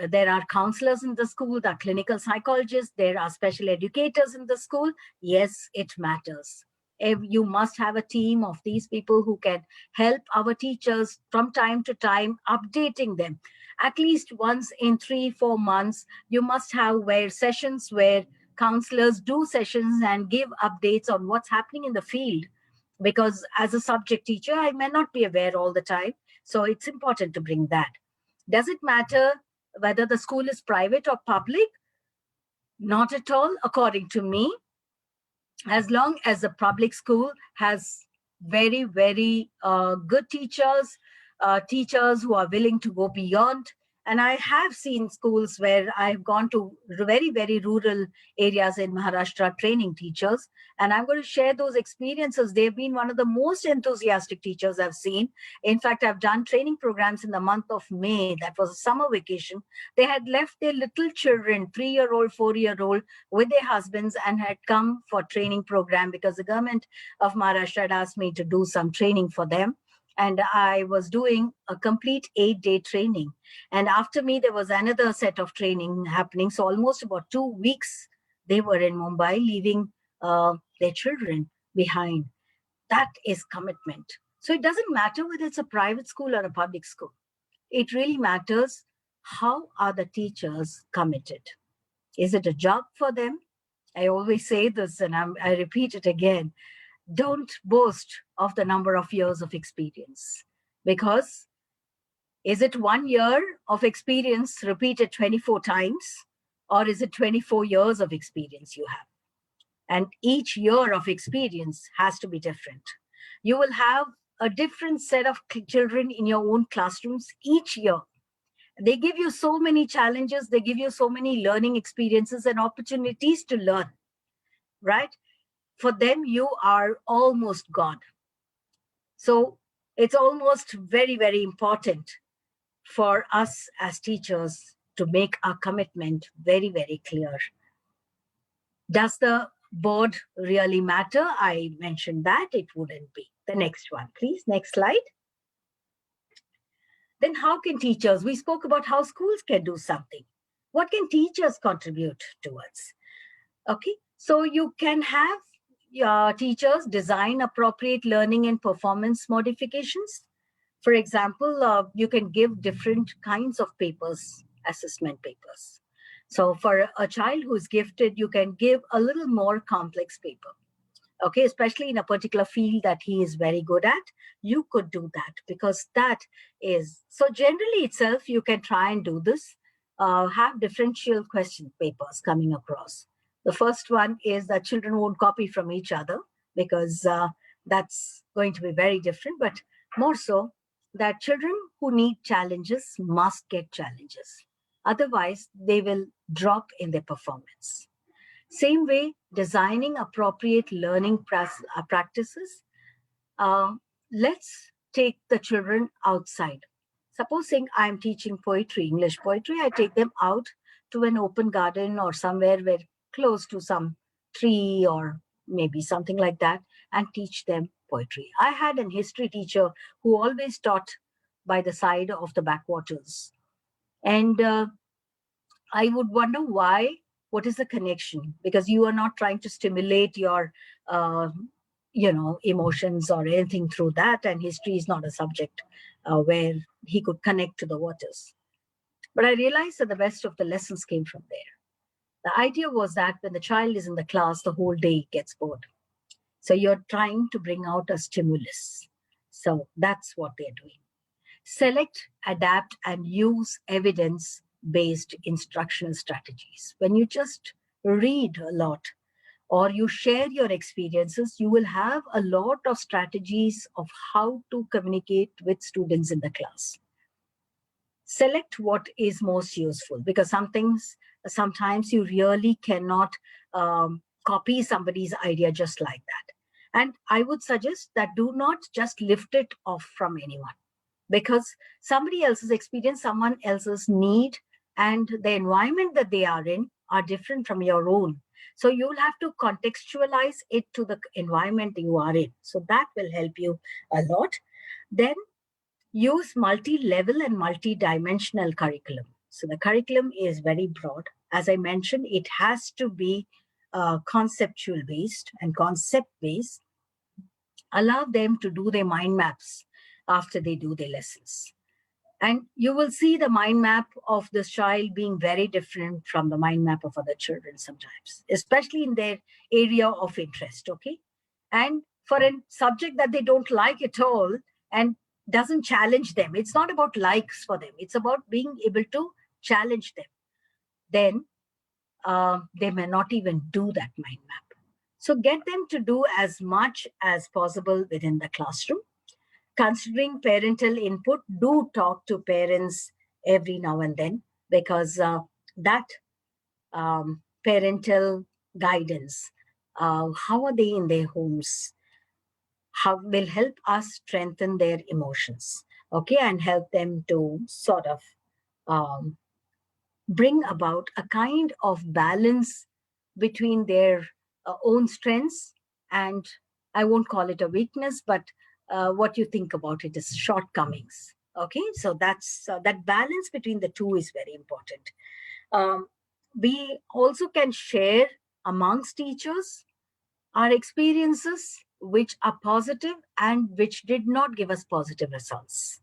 there are counselors in the school, there are clinical psychologists, there are special educators in the school? Yes, it matters. You must have a team of these people who can help our teachers from time to time, updating them. At least once in 3-4 months, you must have sessions where counselors do sessions and give updates on what's happening in the field. Because as a subject teacher, I may not be aware all the time. So it's important to bring that. Does it matter whether the school is private or public? Not at all, according to me. As long as the public school has very, very good teachers, teachers who are willing to go beyond. And I have seen schools where I've gone to very, very rural areas in Maharashtra training teachers. And I'm going to share those experiences. They've been one of the most enthusiastic teachers I've seen. In fact, I've done training programs in the month of May. That was a summer vacation. They had left their little children, 3-year-old, 4-year-old, with their husbands and had come for training program because the government of Maharashtra had asked me to do some training for them. And I was doing a complete 8-day training. And after me, there was another set of training happening. So almost about 2 weeks, they were in Mumbai, leaving their children behind. That is commitment. So it doesn't matter whether it's a private school or a public school. It really matters, how are the teachers committed? Is it a job for them? I always say this, and I repeat it again. Don't boast of the number of years of experience, because is it 1 year of experience repeated 24 times, or is it 24 years of experience you have? And each year of experience has to be different. You will have a different set of children in your own classrooms each year. They give you so many challenges. They give you so many learning experiences and opportunities to learn, right? For them, you are almost God. So it's almost very, very important for us as teachers to make our commitment very, very clear. Does the board really matter? I mentioned that it wouldn't be. The next one, please. Next slide. Then how can teachers, we spoke about how schools can do something. What can teachers contribute towards? Okay, so you can have your teachers design appropriate learning and performance modifications. For example, you can give different kinds of papers, assessment papers. So for a child who's gifted, you can give a little more complex paper. Okay, especially in a particular field that he is very good at, you could do that, because that is, so generally itself, you can try and do this, have differential question papers coming across. The first one is that children won't copy from each other, because that's going to be very different, but more so that children who need challenges must get challenges. Otherwise, they will drop in their performance. Same way, designing appropriate learning practices. Let's take the children outside. Supposing I'm teaching poetry, English poetry, I take them out to an open garden or somewhere where close to some tree or maybe something like that, and teach them poetry. I had an history teacher who always taught by the side of the backwaters. And I would wonder why, what is the connection? Because you are not trying to stimulate your, emotions or anything through that. And history is not a subject where he could connect to the waters. But I realized that the best of the lessons came from there. The idea was that when the child is in the class, the whole day gets bored. So you're trying to bring out a stimulus. So that's what they're doing. Select, adapt, and use evidence-based instructional strategies. When you just read a lot or you share your experiences, you will have a lot of strategies of how to communicate with students in the class. Select what is most useful, because sometimes you really cannot copy somebody's idea just like that. And I would suggest that do not just lift it off from anyone, because somebody else's experience, someone else's need, and the environment that they are in are different from your own. So you'll have to contextualize it to the environment you are in. So that will help you a lot. Then use multi-level and multi-dimensional curriculum. So the curriculum is very broad. As I mentioned, it has to be conceptual based and concept based. Allow them to do their mind maps after they do their lessons. And you will see the mind map of this child being very different from the mind map of other children sometimes, especially in their area of interest, okay? And for a subject that they don't like at all and doesn't challenge them, it's not about likes for them, it's about being able to challenge them. Then they may not even do that mind map. So get them to do as much as possible within the classroom. Considering parental input, do talk to parents every now and then, because that parental guidance, how are they in their homes, how will help us strengthen their emotions, okay, and help them to sort of bring about a kind of balance between their own strengths and, I won't call it a weakness, but what you think about it is shortcomings. Okay, so that's that balance between the two is very important. We also can share amongst teachers our experiences which are positive and which did not give us positive results.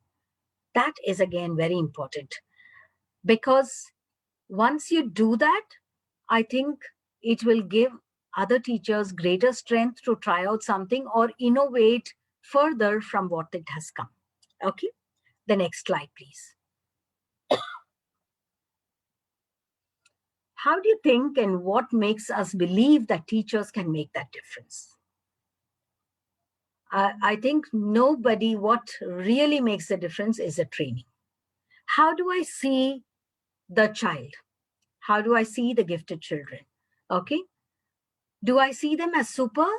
That is again very important, because once you do that, I think it will give other teachers greater strength to try out something or innovate further from what it has come. Okay, the next slide, please. How do you think and what makes us believe that teachers can make that difference? I think what really makes a difference is a training. How do I see the child? How do I see the gifted children? Okay, do I see them as super,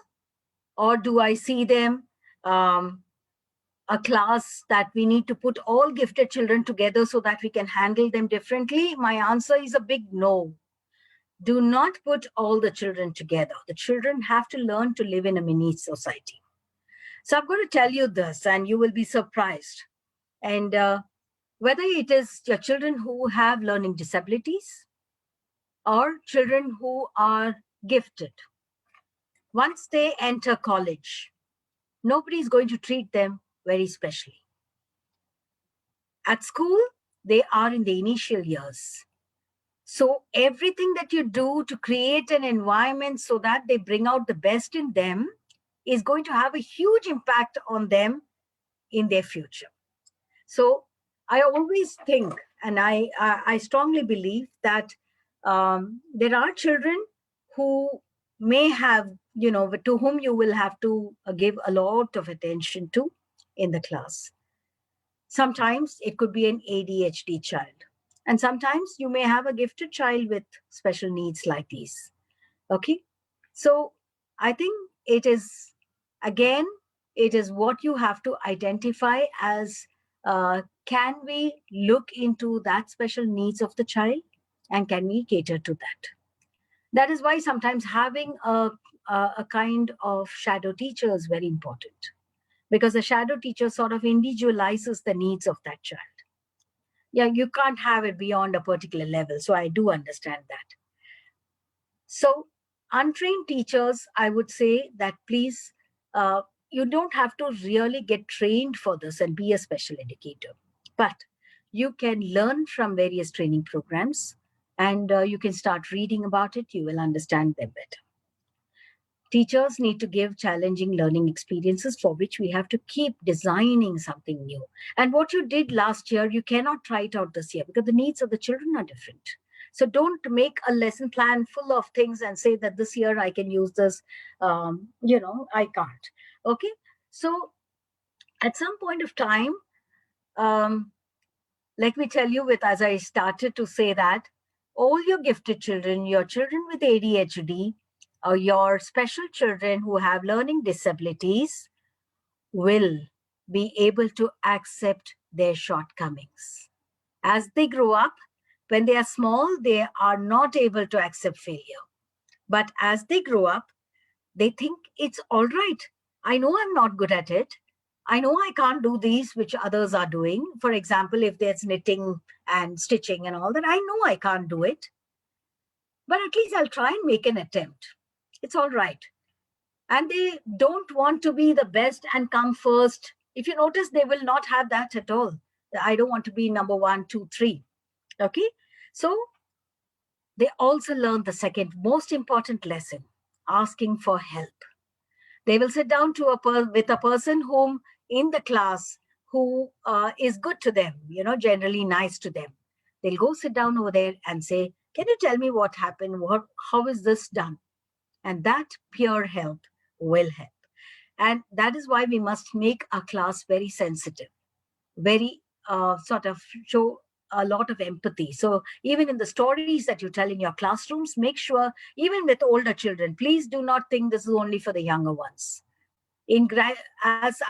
or do I see them a class that we need to put all gifted children together so that we can handle them differently? My answer is a big no. Do not put all the children together. The children have to learn to live in a mini society. So I'm going to tell you this and you will be surprised. And whether it is your children who have learning disabilities or children who are gifted, once they enter college, nobody is going to treat them very specially. At school, they are in the initial years. So everything that you do to create an environment so that they bring out the best in them is going to have a huge impact on them in their future. So I always think, and I strongly believe that there are children who may have, to whom you will have to give a lot of attention to in the class. Sometimes it could be an ADHD child. And sometimes you may have a gifted child with special needs like these. Okay. So I think it is, again, it is what you have to identify as, can we look into that special needs of the child and can we cater to that? That is why sometimes having a kind of shadow teacher is very important, because the shadow teacher sort of individualizes the needs of that child. Yeah, you can't have it beyond a particular level. So I do understand that. So untrained teachers, I would say that please, you don't have to really get trained for this and be a special educator, but you can learn from various training programs, and you can start reading about it. You will understand them better. Teachers need to give challenging learning experiences for which we have to keep designing something new. And what you did last year, you cannot try it out this year because the needs of the children are different. So don't make a lesson plan full of things and say that this year I can use this. I can't. Okay. So at some point of time, let me tell you, as I started to say that all your gifted children, your children with ADHD, or your special children who have learning disabilities will be able to accept their shortcomings. As they grow up, when they are small, they are not able to accept failure. But as they grow up, they think it's all right. I know I'm not good at it. I know I can't do these which others are doing. For example, if there's knitting and stitching and all that, I know I can't do it. But at least I'll try and make an attempt. It's all right. And they don't want to be the best and come first. If you notice, they will not have that at all. I don't want to be number 1, 2, 3. Okay. So they also learn the second most important lesson, asking for help. They will sit down with a person whom in the class who is good to them, generally nice to them. They'll go sit down over there and say, can you tell me what happened? How is this done? And that peer help will help. And that is why we must make our class very sensitive, very sort of show a lot of empathy. So even in the stories that you tell in your classrooms, make sure, even with older children, please do not think this is only for the younger ones. As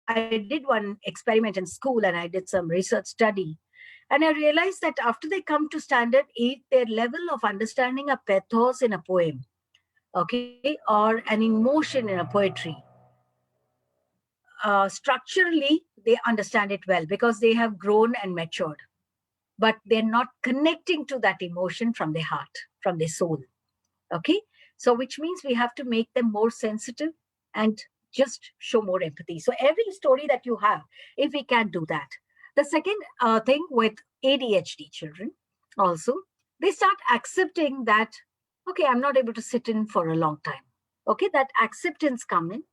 I did one experiment in school and I did some research study, and I realized that after they come to standard 8, their level of understanding a pathos in a poem, okay, or an emotion in a poetry, structurally, they understand it well because they have grown and matured, but they're not connecting to that emotion from their heart, from their soul. Okay. So which means we have to make them more sensitive and just show more empathy. So every story that you have, if we can do that. The second thing with ADHD children also, they start accepting that, okay, I'm not able to sit in for a long time. Okay, that acceptance comes in.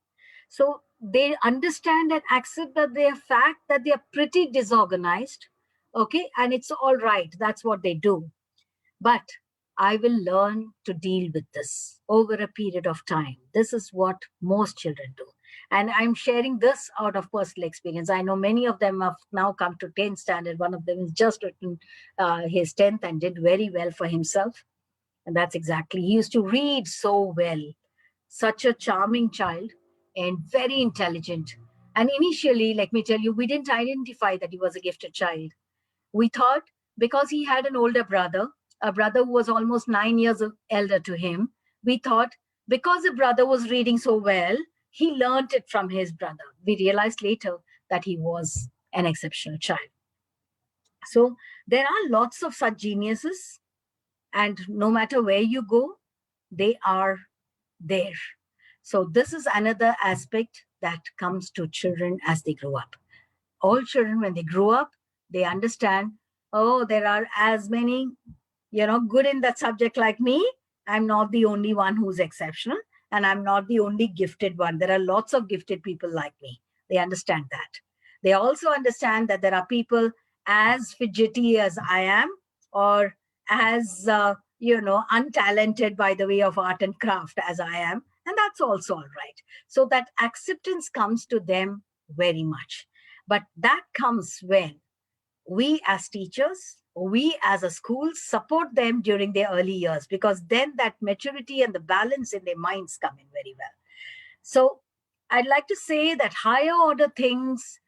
So they understand and accept that they are fact that they are pretty disorganized. Okay, and it's all right. That's what they do. But I will learn to deal with this over a period of time. This is what most children do. And I'm sharing this out of personal experience. I know many of them have now come to 10th standard. One of them has just written his 10th and did very well for himself. And that's exactly, he used to read so well. Such a charming child and very intelligent. And initially, let me tell you, we didn't identify that he was a gifted child. We thought because he had an older brother, a brother who was almost 9 years elder to him, we thought because the brother was reading so well, he learned it from his brother. We realized later that he was an exceptional child. So there are lots of such geniuses, and no matter where you go, they are there. So this is another aspect that comes to children as they grow up. All children, when they grow up, they understand, oh, there are as many, good in that subject like me. I'm not the only one who's exceptional, and I'm not the only gifted one. There are lots of gifted people like me. They understand that. They also understand that there are people as fidgety as I am, or as, untalented by the way of art and craft as I am. And that's also all right. So that acceptance comes to them very much. But that comes when we as teachers we as a school support them during their early years, because then that maturity and the balance in their minds come in very well. So I'd like to say that higher order things,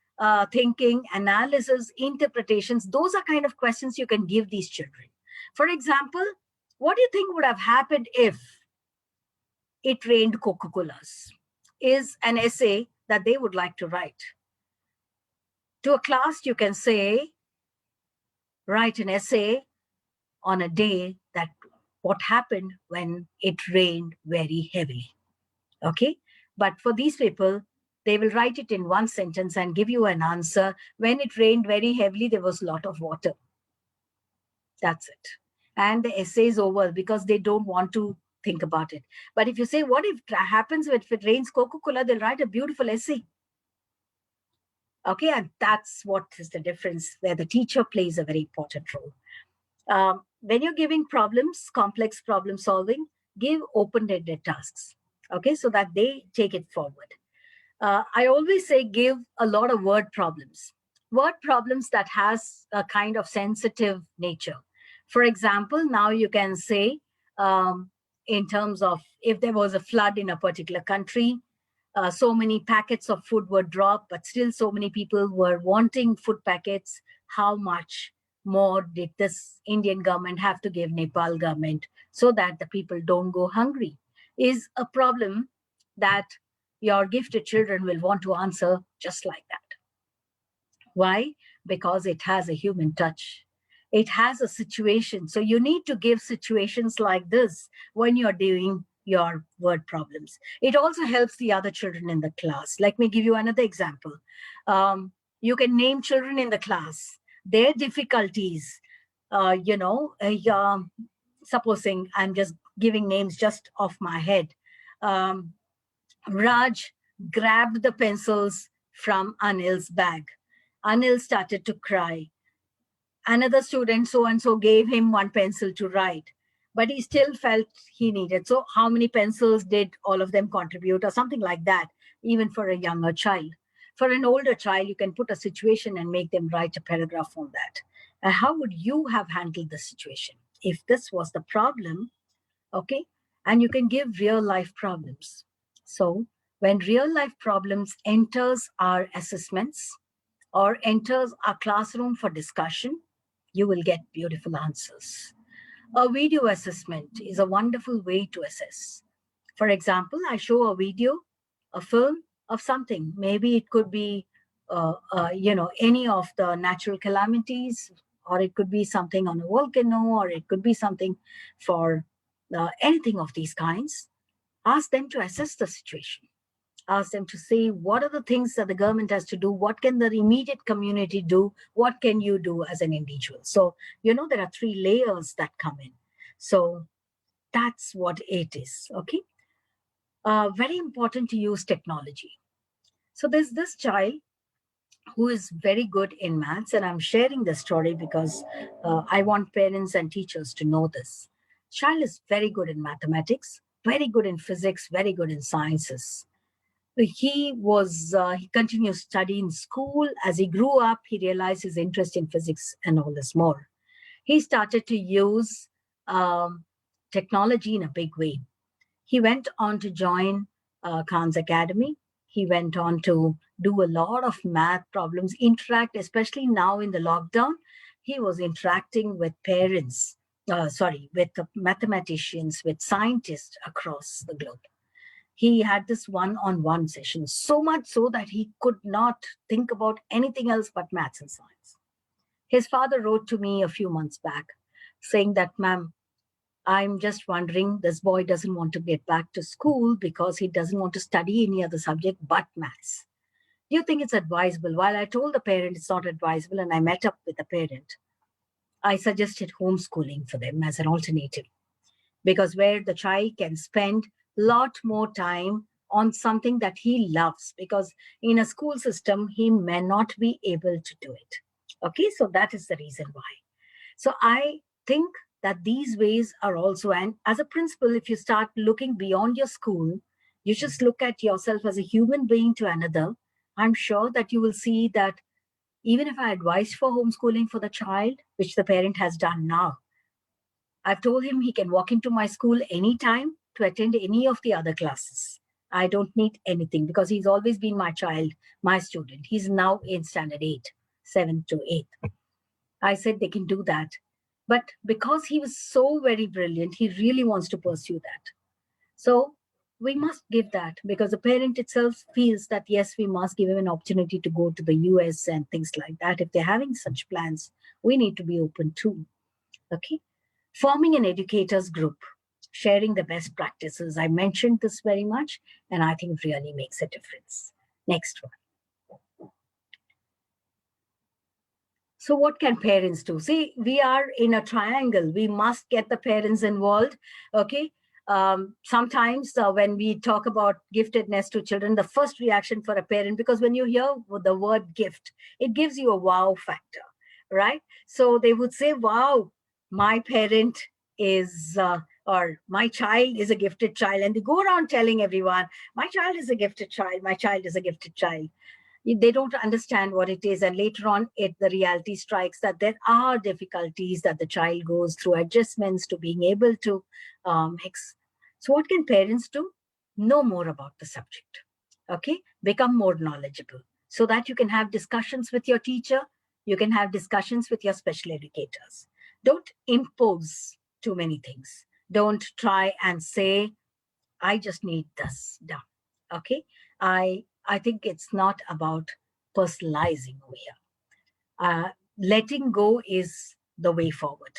thinking, analysis, interpretations, those are kind of questions you can give these children. For example, what do you think would have happened if it rained Coca-Colas? Is an essay that they would like to write. To a class, you can say, write an essay on a day that what happened when it rained very heavily. Okay, but for these people, they will write it in one sentence and give you an answer. When it rained very heavily, there was a lot of water. That's it. And the essay is over because they don't want to think about it. But if you say, what if happens if it rains Coca-Cola, they'll write a beautiful essay. Okay, and that's what is the difference, where the teacher plays a very important role. When you're giving problems, complex problem solving, give open-ended tasks, okay, so that they take it forward. I always say give a lot of word problems that has a kind of sensitive nature. For example, now you can say, in terms of if there was a flood in a particular country, so many packets of food were dropped, but still so many people were wanting food packets. How much more did this Indian government have to give Nepal government so that the people don't go hungry? Is a problem that your gifted children will want to answer just like that. Why? Because it has a human touch. It has a situation. So you need to give situations like this when you're doing your word problems. It also helps the other children in the class. Let me give you another example. You can name children in the class, their difficulties, supposing I'm just giving names just off my head. Raj grabbed the pencils from Anil's bag. Anil started to cry. Another student, so-and-so, gave him one pencil to write, but he still felt he needed. So how many pencils did all of them contribute, or something like that, even for a younger child? For an older child, you can put a situation and make them write a paragraph on that. And how would you have handled the situation if this was the problem? Okay, and you can give real life problems. So when real life problems enters our assessments or enters our classroom for discussion, you will get beautiful answers. A video assessment is a wonderful way to assess. For example, I show a video, a film of something. Maybe it could be, any of the natural calamities, or it could be something on a volcano, or it could be something for anything of these kinds. Ask them to assess the situation. Ask them to say, what are the things that the government has to do? What can the immediate community do? What can you do as an individual? So, there are 3 layers that come in. So that's what it is, okay? Very important to use technology. So there's this child who is very good in maths, and I'm sharing this story because I want parents and teachers to know this. Child is very good in mathematics, very good in physics, very good in sciences. He continued to study in school. As he grew up, he realized his interest in physics and all this more. He started to use technology in a big way. He went on to join Khan's Academy. He went on to do a lot of math problems, interact, especially now in the lockdown. He was interacting with parents, with mathematicians, with scientists across the globe. He had this one-on-one session, so much so that he could not think about anything else but maths and science. His father wrote to me a few months back saying that, ma'am, I'm just wondering, this boy doesn't want to get back to school because he doesn't want to study any other subject but maths. Do you think it's advisable? While I told the parent it's not advisable, and I met up with the parent, I suggested homeschooling for them as an alternative, because where the child can spend a lot more time on something that he loves, because in a school system, he may not be able to do it. Okay, so that is the reason why. So I think that these ways are also, and as a principal, if you start looking beyond your school, you just look at yourself as a human being to another, I'm sure that you will see that Even if I advise for homeschooling for the child, which the parent has done now, I've told him he can walk into my school anytime to attend any of the other classes. I don't need anything because he's always been my child, my student. He's now in standard 8, 7 to 8. I said they can do that. But because he was so very brilliant, he really wants to pursue that. So we must give that, because the parent itself feels that, yes, we must give him an opportunity to go to the US and things like that. If they're having such plans, we need to be open too. Okay. Forming an educators group, sharing the best practices. I mentioned this very much, and I think it really makes a difference. Next one. So what can parents do? See, we are in a triangle. We must get the parents involved. Okay. Sometimes when we talk about giftedness to children, the first reaction for a parent, because when you hear the word gift, it gives you a wow factor, right? So they would say, wow, my parent is, or my child is a gifted child. And they go around telling everyone, my child is a gifted child. My child is a gifted child. They don't understand what it is, and later on the reality strikes that there are difficulties that the child goes through, adjustments to being able to mix. So what can parents do? Know more about the subject. Okay, become more knowledgeable so that you can have discussions with your teacher, you can have discussions with your special educators. Don't impose too many things. Don't try and say, I just need this done. Okay, I think it's not about personalizing over here. Letting go is the way forward.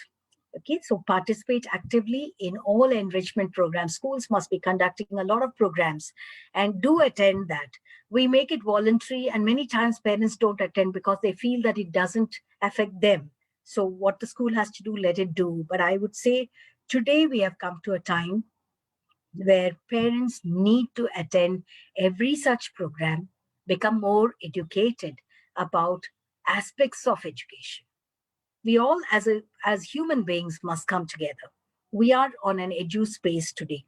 Okay, so participate actively in all enrichment programs. Schools must be conducting a lot of programs, and do attend that. We make it voluntary, and many times parents don't attend because they feel that it doesn't affect them. So what the school has to do, let it do. But I would say today we have come to a time where parents need to attend every such program, become more educated about aspects of education. We all as human beings must come together. We are on an edu space today.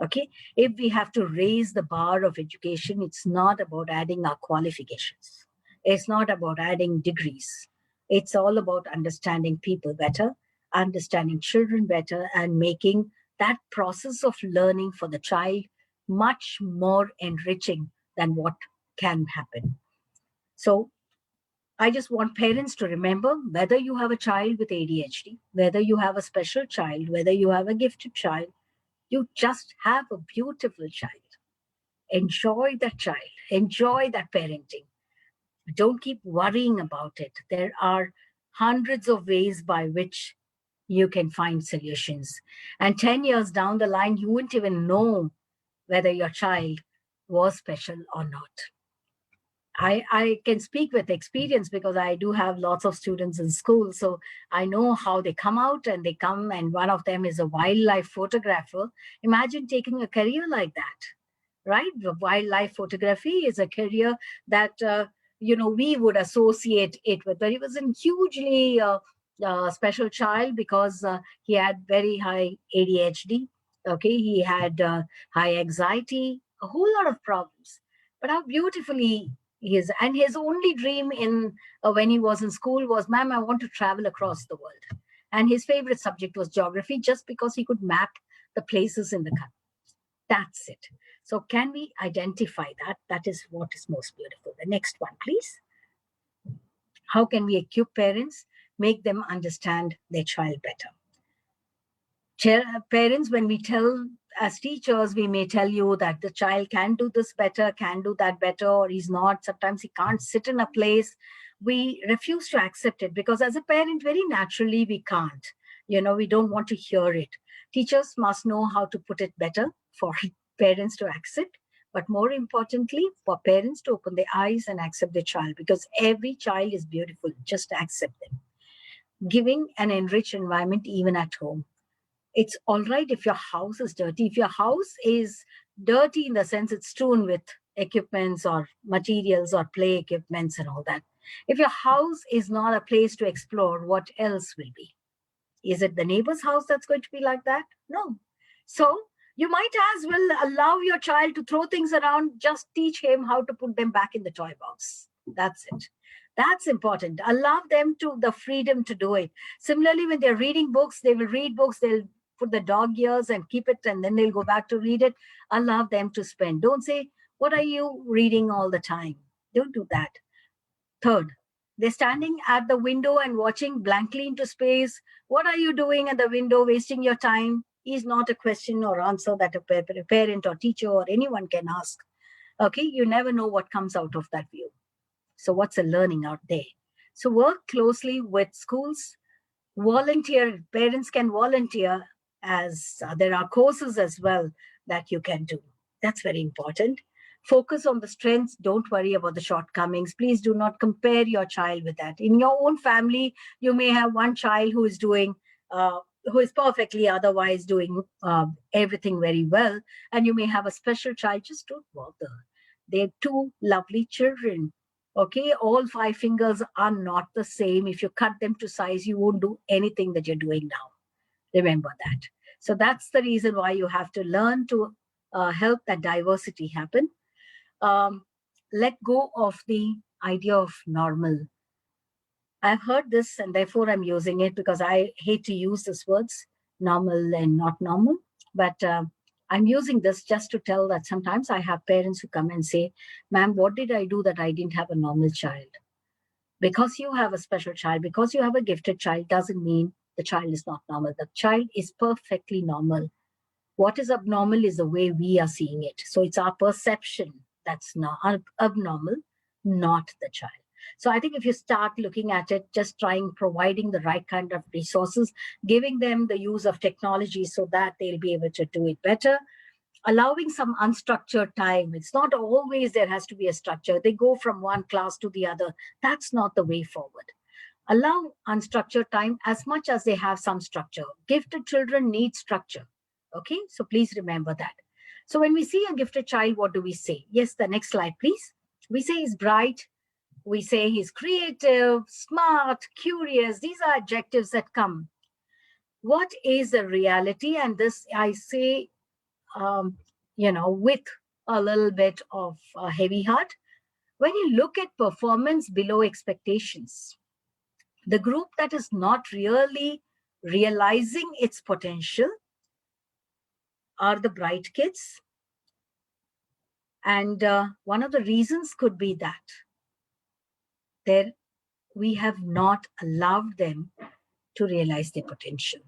Okay, if we have to raise the bar of education, it's not about adding our qualifications. It's not about adding degrees. It's all about understanding people better, understanding children better, and making that process of learning for the child much more enriching than what can happen. So I just want parents to remember, whether you have a child with ADHD, whether you have a special child, whether you have a gifted child, you just have a beautiful child. Enjoy that child. Enjoy that parenting. Don't keep worrying about it. There are hundreds of ways by which you can find solutions. And 10 years down the line, you wouldn't even know whether your child was special or not. I can speak with experience because I do have lots of students in school. So I know how they come out, and they come, and one of them is a wildlife photographer. Imagine taking a career like that, right? The wildlife photography is a career that, we would associate it with, but he was a hugely special child because he had very high ADHD. Okay, he had high anxiety, a whole lot of problems. But how beautifully he is. And his only dream when he was in school was, ma'am, I want to travel across the world. And his favorite subject was geography, just because he could map the places in the country. That's it. So can we identify that? That is what is most beautiful. The next one, please. How can we equip parents, make them understand their child better? Parents, when we tell, as teachers, we may tell you that the child can do this better, can do that better, or he's not. Sometimes he can't sit in a place. We refuse to accept it because as a parent, very naturally, we can't. We don't want to hear it. Teachers must know how to put it better for parents to accept, but more importantly, for parents to open their eyes and accept their child, because every child is beautiful. Just accept them. Giving an enriched environment even at home. It's all right if your house is dirty. If your house is dirty in the sense it's strewn with equipments or materials or play equipments and all that. If your house is not a place to explore, what else will be? Is it the neighbor's house that's going to be like that? No. So you might as well allow your child to throw things around. Just teach him how to put them back in the toy box. That's it. That's important. Allow them to the freedom to do it. Similarly, when they're reading books, they will read books, they'll put the dog ears and keep it, and then they'll go back to read it. Allow them to spend. Don't say, what are you reading all the time? Don't do that. Third, they're standing at the window and watching blankly into space. What are you doing at the window, wasting your time? Is not a question or answer that a parent or teacher or anyone can ask. Okay, you never know what comes out of that view. So what's the learning out there? So work closely with schools, volunteer, parents can volunteer, as there are courses as well that you can do. That's very important. Focus on the strengths. Don't worry about the shortcomings. Please do not compare your child with that. In your own family, you may have one child who is doing, who is perfectly otherwise doing everything very well. And you may have a special child. Just don't bother. They're two lovely children. Okay, all 5 fingers are not the same. If you cut them to size, you won't do anything that you're doing now. Remember that. So that's the reason why you have to learn to help that diversity happen. Let go of the idea of normal. I've heard this and therefore I'm using it because I hate to use these words, normal and not normal. But I'm using this just to tell that sometimes I have parents who come and say, ma'am, what did I do that I didn't have a normal child? Because you have a special child, because you have a gifted child, doesn't mean the child is not normal. The child is perfectly normal. What is abnormal is the way we are seeing it. So it's our perception that's not abnormal, not the child. So I think if you start looking at it, just providing the right kind of resources, giving them the use of technology so that they'll be able to do it better, allowing some unstructured time. It's not always there has to be a structure. They go from one class to the other. That's not the way forward. Allow unstructured time as much as they have some structure. Gifted children need structure. Okay, so please remember that. So when we see a gifted child, what do we say? Yes, the next slide, please. We say he's bright. We say he's creative, smart, curious. These are adjectives that come. What is the reality? And this I say, with a little bit of a heavy heart. When you look at performance below expectations, the group that is not really realizing its potential are the bright kids. And one of the reasons could be that we have not allowed them to realize their potential.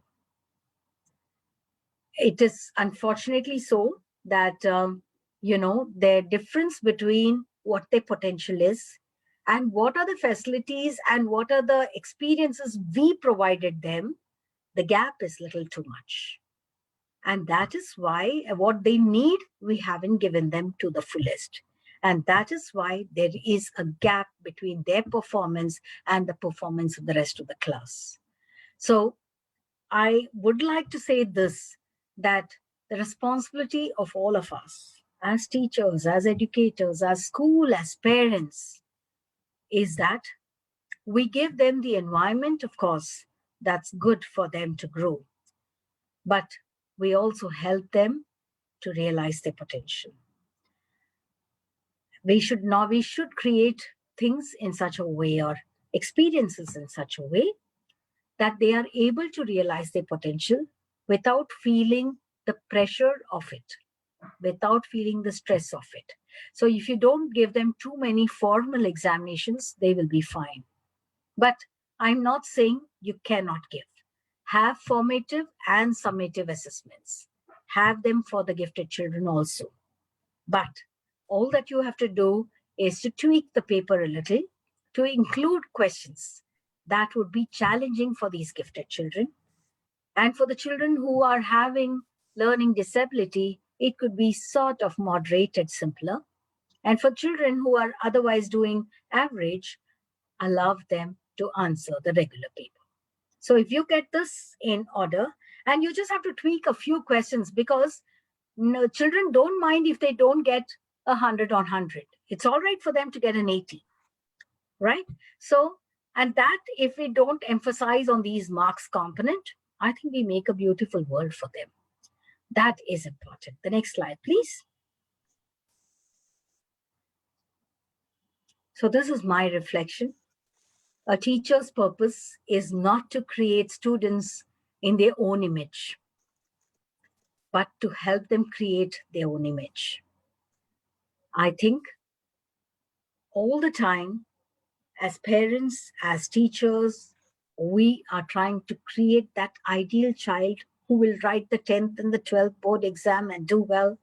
It is unfortunately so that, their difference between what their potential is and what are the facilities and what are the experiences we provided them, the gap is little too much. And that is why what they need, we haven't given them to the fullest. And that is why there is a gap between their performance and the performance of the rest of the class. So I would like to say this, that the responsibility of all of us as teachers, as educators, as school, as parents, is that we give them the environment, of course, that's good for them to grow. But we also help them to realize their potential. We should create things in such a way or experiences in such a way that they are able to realize their potential without feeling the pressure of it, without feeling the stress of it. So if you don't give them too many formal examinations, they will be fine. But I'm not saying you cannot give. Have formative and summative assessments. Have them for the gifted children also. But all that you have to do is to tweak the paper a little, to include questions that would be challenging for these gifted children. And for the children who are having learning disability, it could be sort of moderated, simpler. And for children who are otherwise doing average, allow them to answer the regular paper. So if you get this in order, and you just have to tweak a few questions, because children don't mind if they don't get 100 on 100. It's all right for them to get an 80, right? So, and that if we don't emphasize on these marks component, I think we make a beautiful world for them. That is important. The next slide, please. So this is my reflection. A teacher's purpose is not to create students in their own image, but to help them create their own image. I think all the time, as parents, as teachers, we are trying to create that ideal child who will write the 10th and the 12th board exam and do well,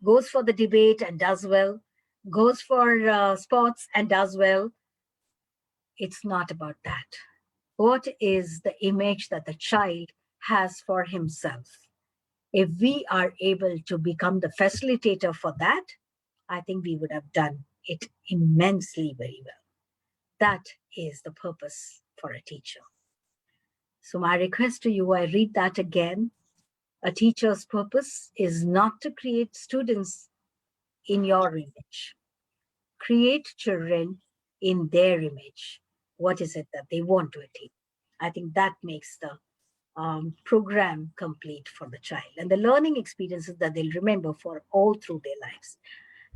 goes for the debate and does well, goes for sports and does well. It's not about that. What is the image that the child has for himself? If we are able to become the facilitator for that, I think we would have done it immensely very well. That is the purpose for a teacher. So my request to you, I read that again. A teacher's purpose is not to create students in your image. Create children in their image. What is it that they want to attain? I think that makes the program complete for the child, and the learning experiences that they'll remember for all through their lives.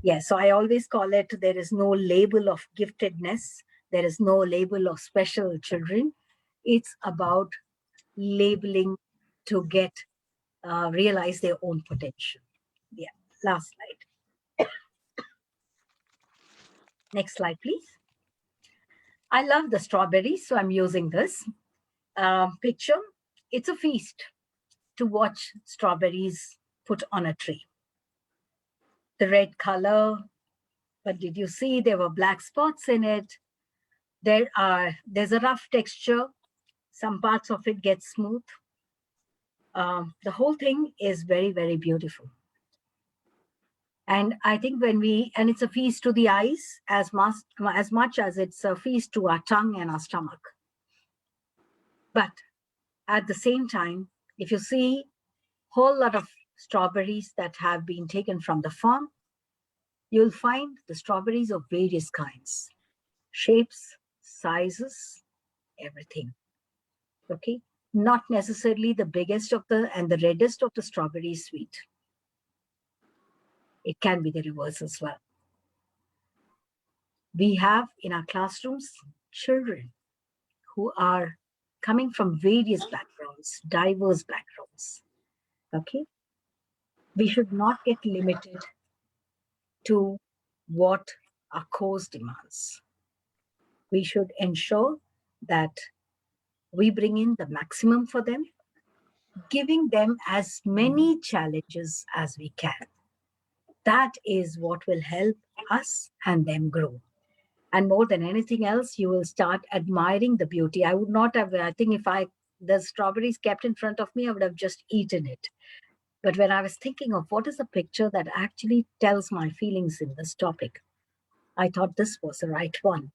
Yes, so I always call it, there is no label of giftedness. There is no label of special children. It's about labeling to get, realize their own potential. Yeah, last slide. Next slide, please. I love the strawberries, so I'm using this picture. It's a feast to watch strawberries put on a tree. The red color, but did you see there were black spots in it? There's a rough texture. Some parts of it get smooth. The whole thing is very, very beautiful. And I think and it's a feast to the eyes as much as it's a feast to our tongue and our stomach. But at the same time, if you see a whole lot of strawberries that have been taken from the farm, you'll find the strawberries of various kinds, shapes, sizes, everything. Okay, not necessarily the biggest of and the reddest of the strawberry is sweet. It can be the reverse as well. We have in our classrooms children who are coming from various backgrounds, diverse backgrounds. Okay, we should not get limited to what our course demands. We should ensure that we bring in the maximum for them, giving them as many challenges as we can. That is what will help us and them grow. And more than anything else, you will start admiring the beauty. I would not have, I think if the strawberries kept in front of me, I would have just eaten it. But when I was thinking of what is a picture that actually tells my feelings in this topic, I thought this was the right one.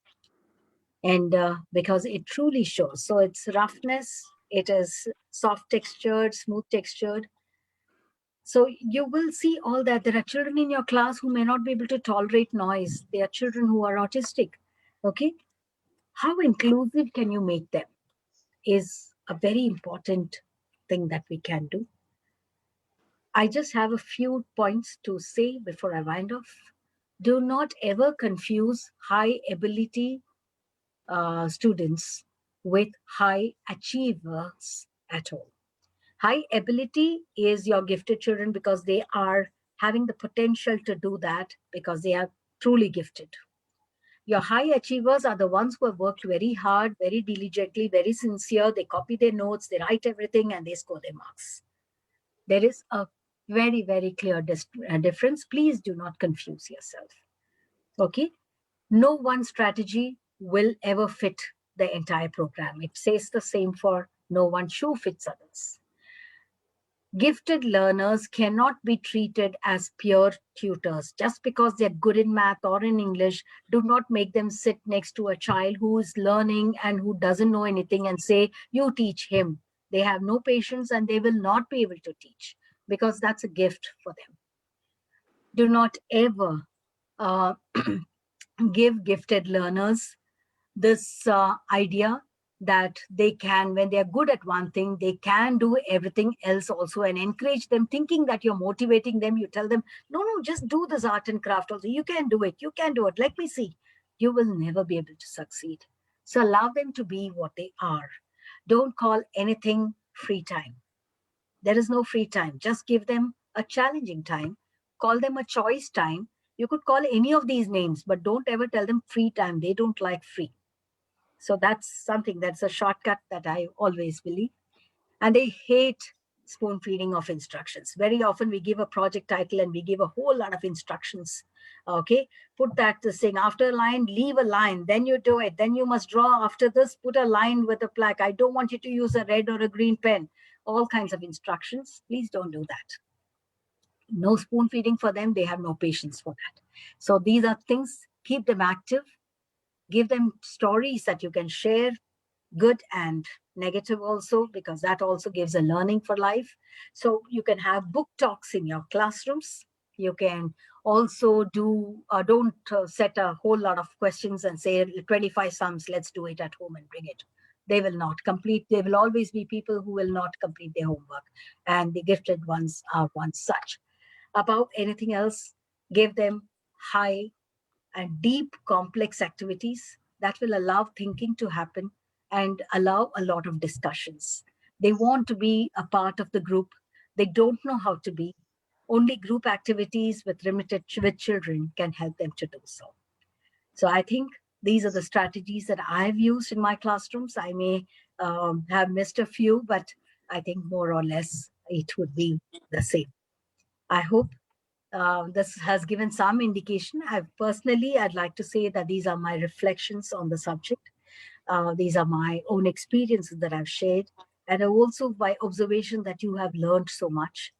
And because it truly shows. So it's roughness, it is soft textured, smooth textured. So you will see all that. There are children in your class who may not be able to tolerate noise. There are children who are autistic. Okay. How inclusive can you make them is a very important thing that we can do. I just have a few points to say before I wind off. Do not ever confuse high ability students with high achievers at all. High ability is your gifted children because they are having the potential to do that because they are truly gifted. Your high achievers are the ones who have worked very hard, very diligently, very sincere. They copy their notes, they write everything, and they score their marks. There is a very, very clear difference. Please do not confuse yourself. Okay? No one strategy will ever fit the entire program. It says the same for no one shoe fits others. Gifted learners cannot be treated as peer tutors. Just because they're good in math or in English, do not make them sit next to a child who is learning and who doesn't know anything and say, you teach him. They have no patience and they will not be able to teach because that's a gift for them. Do not ever give gifted learners this idea that they can, when they're good at one thing, they can do everything else also, and encourage them thinking that you're motivating them. You tell them, no, just do this art and craft also. You can do it. You can do it. Let me see. You will never be able to succeed So allow them to be what they are. Don't call anything free time. There is no free time. Just give them a challenging time. Call them a choice time. You could call any of these names, but don't ever tell them free time. They don't like free. So that's something, that's a shortcut that I always believe. And they hate spoon feeding of instructions. Very often we give a project title and we give a whole lot of instructions. Okay, put that thing after a line, leave a line, then you do it. Then you must draw after this, put a line with a plaque. I don't want you to use a red or a green pen. All kinds of instructions. Please don't do that. No spoon feeding for them. They have no patience for that. So these are things, keep them active. Give them stories that you can share, good and negative also, because that also gives a learning for life. So you can have book talks in your classrooms. You can also do, don't set a whole lot of questions and say 25 sums, let's do it at home and bring it. They will not complete. There will always be people who will not complete their homework. And the gifted ones are one such. Above anything else, give them high and deep complex activities that will allow thinking to happen and allow a lot of discussions. They want to be a part of the group. They don't know how to be. Only group activities with children can help them to do so. So I think these are the strategies that I've used in my classrooms. I may have missed a few, but I think more or less it would be the same. I hope this has given some indication. I'd like to say that these are my reflections on the subject. These are my own experiences that I've shared, and also by observation that you have learned so much.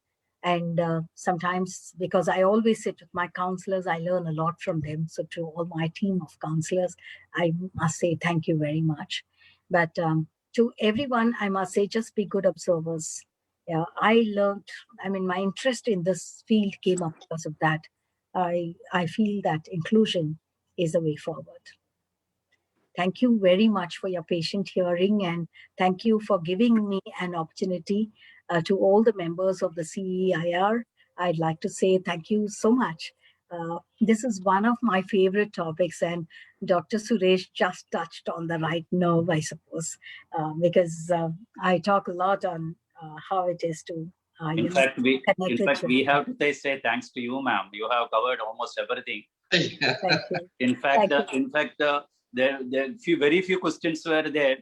And sometimes, because I always sit with my counselors, I learn a lot from them. So to all my team of counselors, I must say thank you very much. But to everyone, I must say, just be good observers. Yeah, I learned, my interest in this field came up because of that. I feel that inclusion is the way forward. Thank you very much for your patient hearing, and thank you for giving me an opportunity to all the members of the CEIR. I'd like to say thank you so much. This is one of my favorite topics, and Dr. Suresh just touched on the right nerve, I suppose, because I talk a lot on how it is to in fact, we have to say thanks to you, ma'am. You have covered almost everything. Thank you. In fact, there very few questions were there,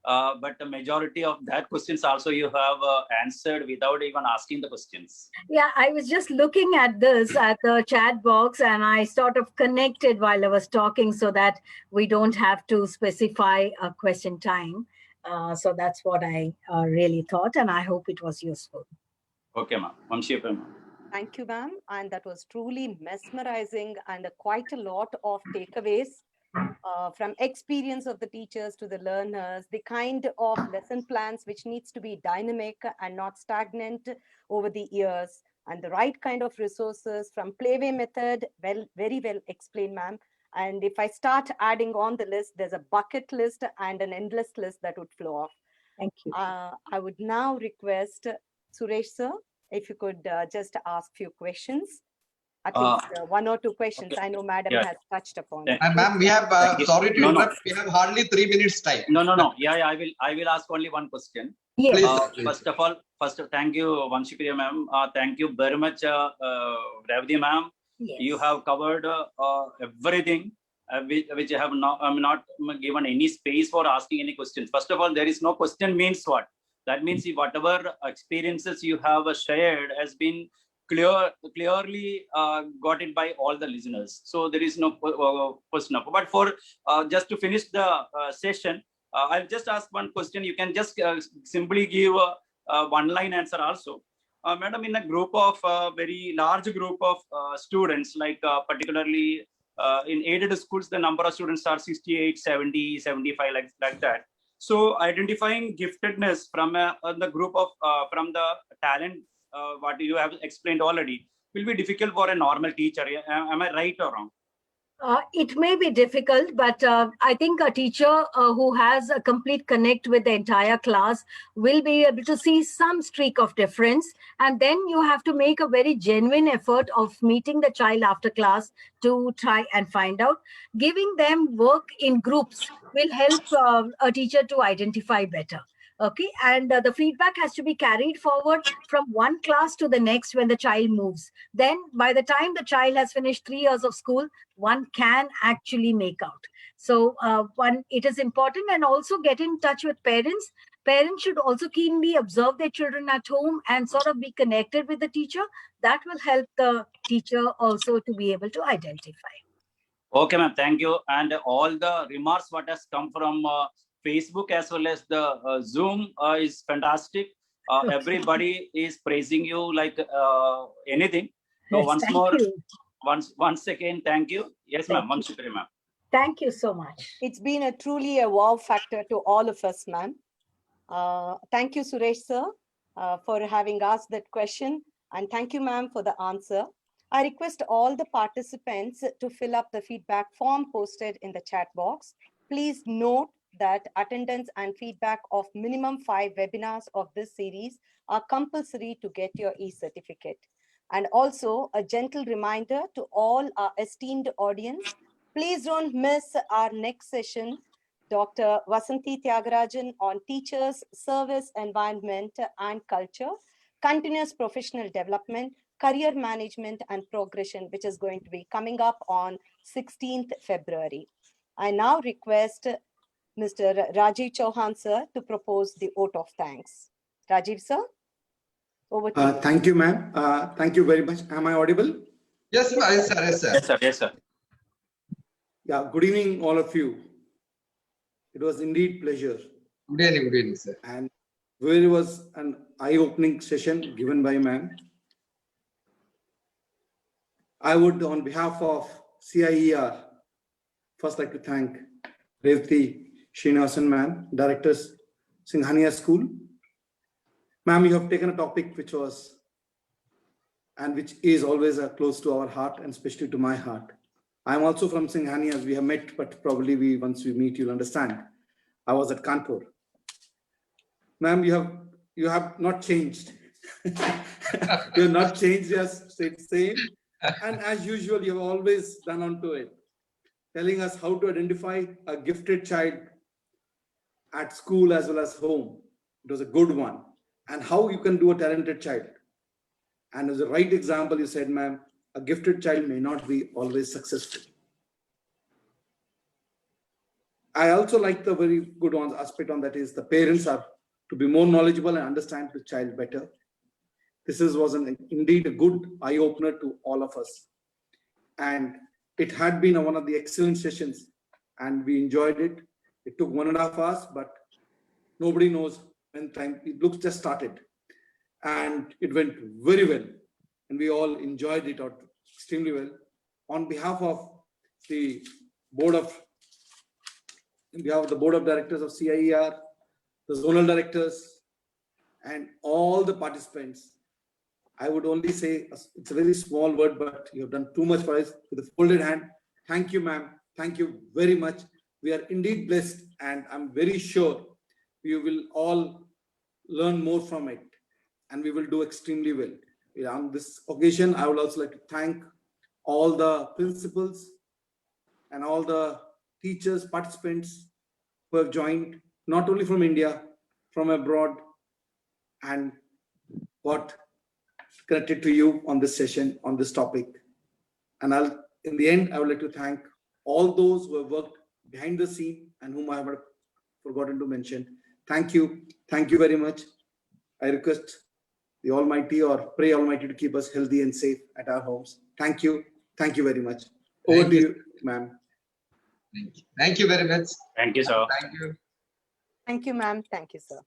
but the majority of that questions also you have answered without even asking the questions. Yeah, I was just looking at this at the chat box, and I sort of connected while I was talking so that we don't have to specify a question time. So that's what I really thought, and I hope it was useful. Okay, ma'am. Thank you, ma'am. And that was truly mesmerizing, and quite a lot of takeaways from experience of the teachers to the learners, the kind of lesson plans which needs to be dynamic and not stagnant over the years, and the right kind of resources from playway method. Very well explained, ma'am. And if I start adding on the list, there's a bucket list and an endless list that would flow off. Thank you. I would now request Suresh sir, if you could just ask few questions, at least one or two questions. Okay. I know madam has touched upon it. Ma'am, we have, sorry to interrupt, we have hardly 3 minutes time. No. Yeah, I will ask only one question. Yes. First of all, thank you, Vanshikriya ma'am. Thank you very much, Ravathi ma'am. Yes. You have covered everything, which I have not given any space for asking any questions. First of all, there is no question means what? That means whatever experiences you have shared has been clearly got it by all the listeners. So there is no question. But for just to finish the session, I'll just ask one question. You can just simply give a one-line answer also. Madam, in a group of very large group of students, like particularly in aided schools, the number of students are 68, 70, 75, like that. So identifying giftedness from the group of from the talent, what you have explained already, will be difficult for a normal teacher. Am I right or wrong? It may be difficult, but I think a teacher who has a complete connect with the entire class will be able to see some streak of difference. And then you have to make a very genuine effort of meeting the child after class to try and find out. Giving them work in groups will help a teacher to identify better. Okay, and the feedback has to be carried forward from one class to the next when the child moves. Then by the time the child has finished 3 years of school, one can actually make out. So it is important, and also get in touch with parents. Parents should also keenly observe their children at home and sort of be connected with the teacher. That will help the teacher also to be able to identify. Okay, ma'am. Thank you. And all the remarks what has come from Facebook as well as the Zoom is fantastic. Everybody is praising you like anything. So Yes, once thank more, you. once again, thank you. Yes, ma'am. Thank Once again, ma'am. Thank you so much. It's been a truly a wow factor to all of us, ma'am. Thank you, Suresh sir, for having asked that question. And thank you, ma'am, for the answer. I request all the participants to fill up the feedback form posted in the chat box. Please note that attendance and feedback of minimum 5 webinars of this series are compulsory to get your e-certificate. And also a gentle reminder to all our esteemed audience, please don't miss our next session, Dr. Vasanthi Tyagarajan, on teachers, service, environment and culture, continuous professional development, career management and progression, which is going to be coming up on 16th February. I now request Mr. Rajiv Chauhan sir to propose the vote of thanks. Rajiv sir, over to you. Thank you, ma'am. Thank you very much. Am I audible? Yes, sir. Yes, sir. Yes, sir. Yes, sir. Yes, sir. Yeah, good evening, all of you. It was indeed pleasure. Good evening, sir. And where it was an eye-opening session given by ma'am. I would, on behalf of CEIR, first like to thank Revathi Srinivasan ma'am, directors, Singhania School. Ma'am, you have taken a topic which was, and which is always close to our heart, and especially to my heart. I'm also from Singhania, as we have met, but probably once we meet, you'll understand. I was at Kanpur. Ma'am, you have not changed. You have not changed, just stayed same. And as usual, you have always done onto it, telling us how to identify a gifted child at school as well as home. It was a good one. And how you can do a talented child. And as a right example, you said, ma'am, a gifted child may not be always successful. I also like the very good aspect on that is the parents are to be more knowledgeable and understand the child better. This was indeed a good eye-opener to all of us. And it had been one of the excellent sessions and we enjoyed it. It took 1.5 hours, but nobody knows when time, it looks just started. And it went very well. And we all enjoyed it extremely well. On behalf of the board of directors of CEIR, the zonal directors, and all the participants, I would only say it's a very small word, but you have done too much for us with a folded hand. Thank you, ma'am. Thank you very much. We are indeed blessed, and I'm very sure we will all learn more from it, and we will do extremely well. On this occasion, I would also like to thank all the principals and all the teachers, participants who have joined, not only from India, from abroad, and got connected to you on this session, on this topic. And in the end, I would like to thank all those who have worked behind the scene and whom I have forgotten to mention. Thank you. Thank you very much. I request the Almighty or pray Almighty to keep us healthy and safe at our homes. Thank you. Thank you very much. Over to you, ma'am. Thank you very much. Thank you, sir. Thank you. Thank you, ma'am. Thank you, sir.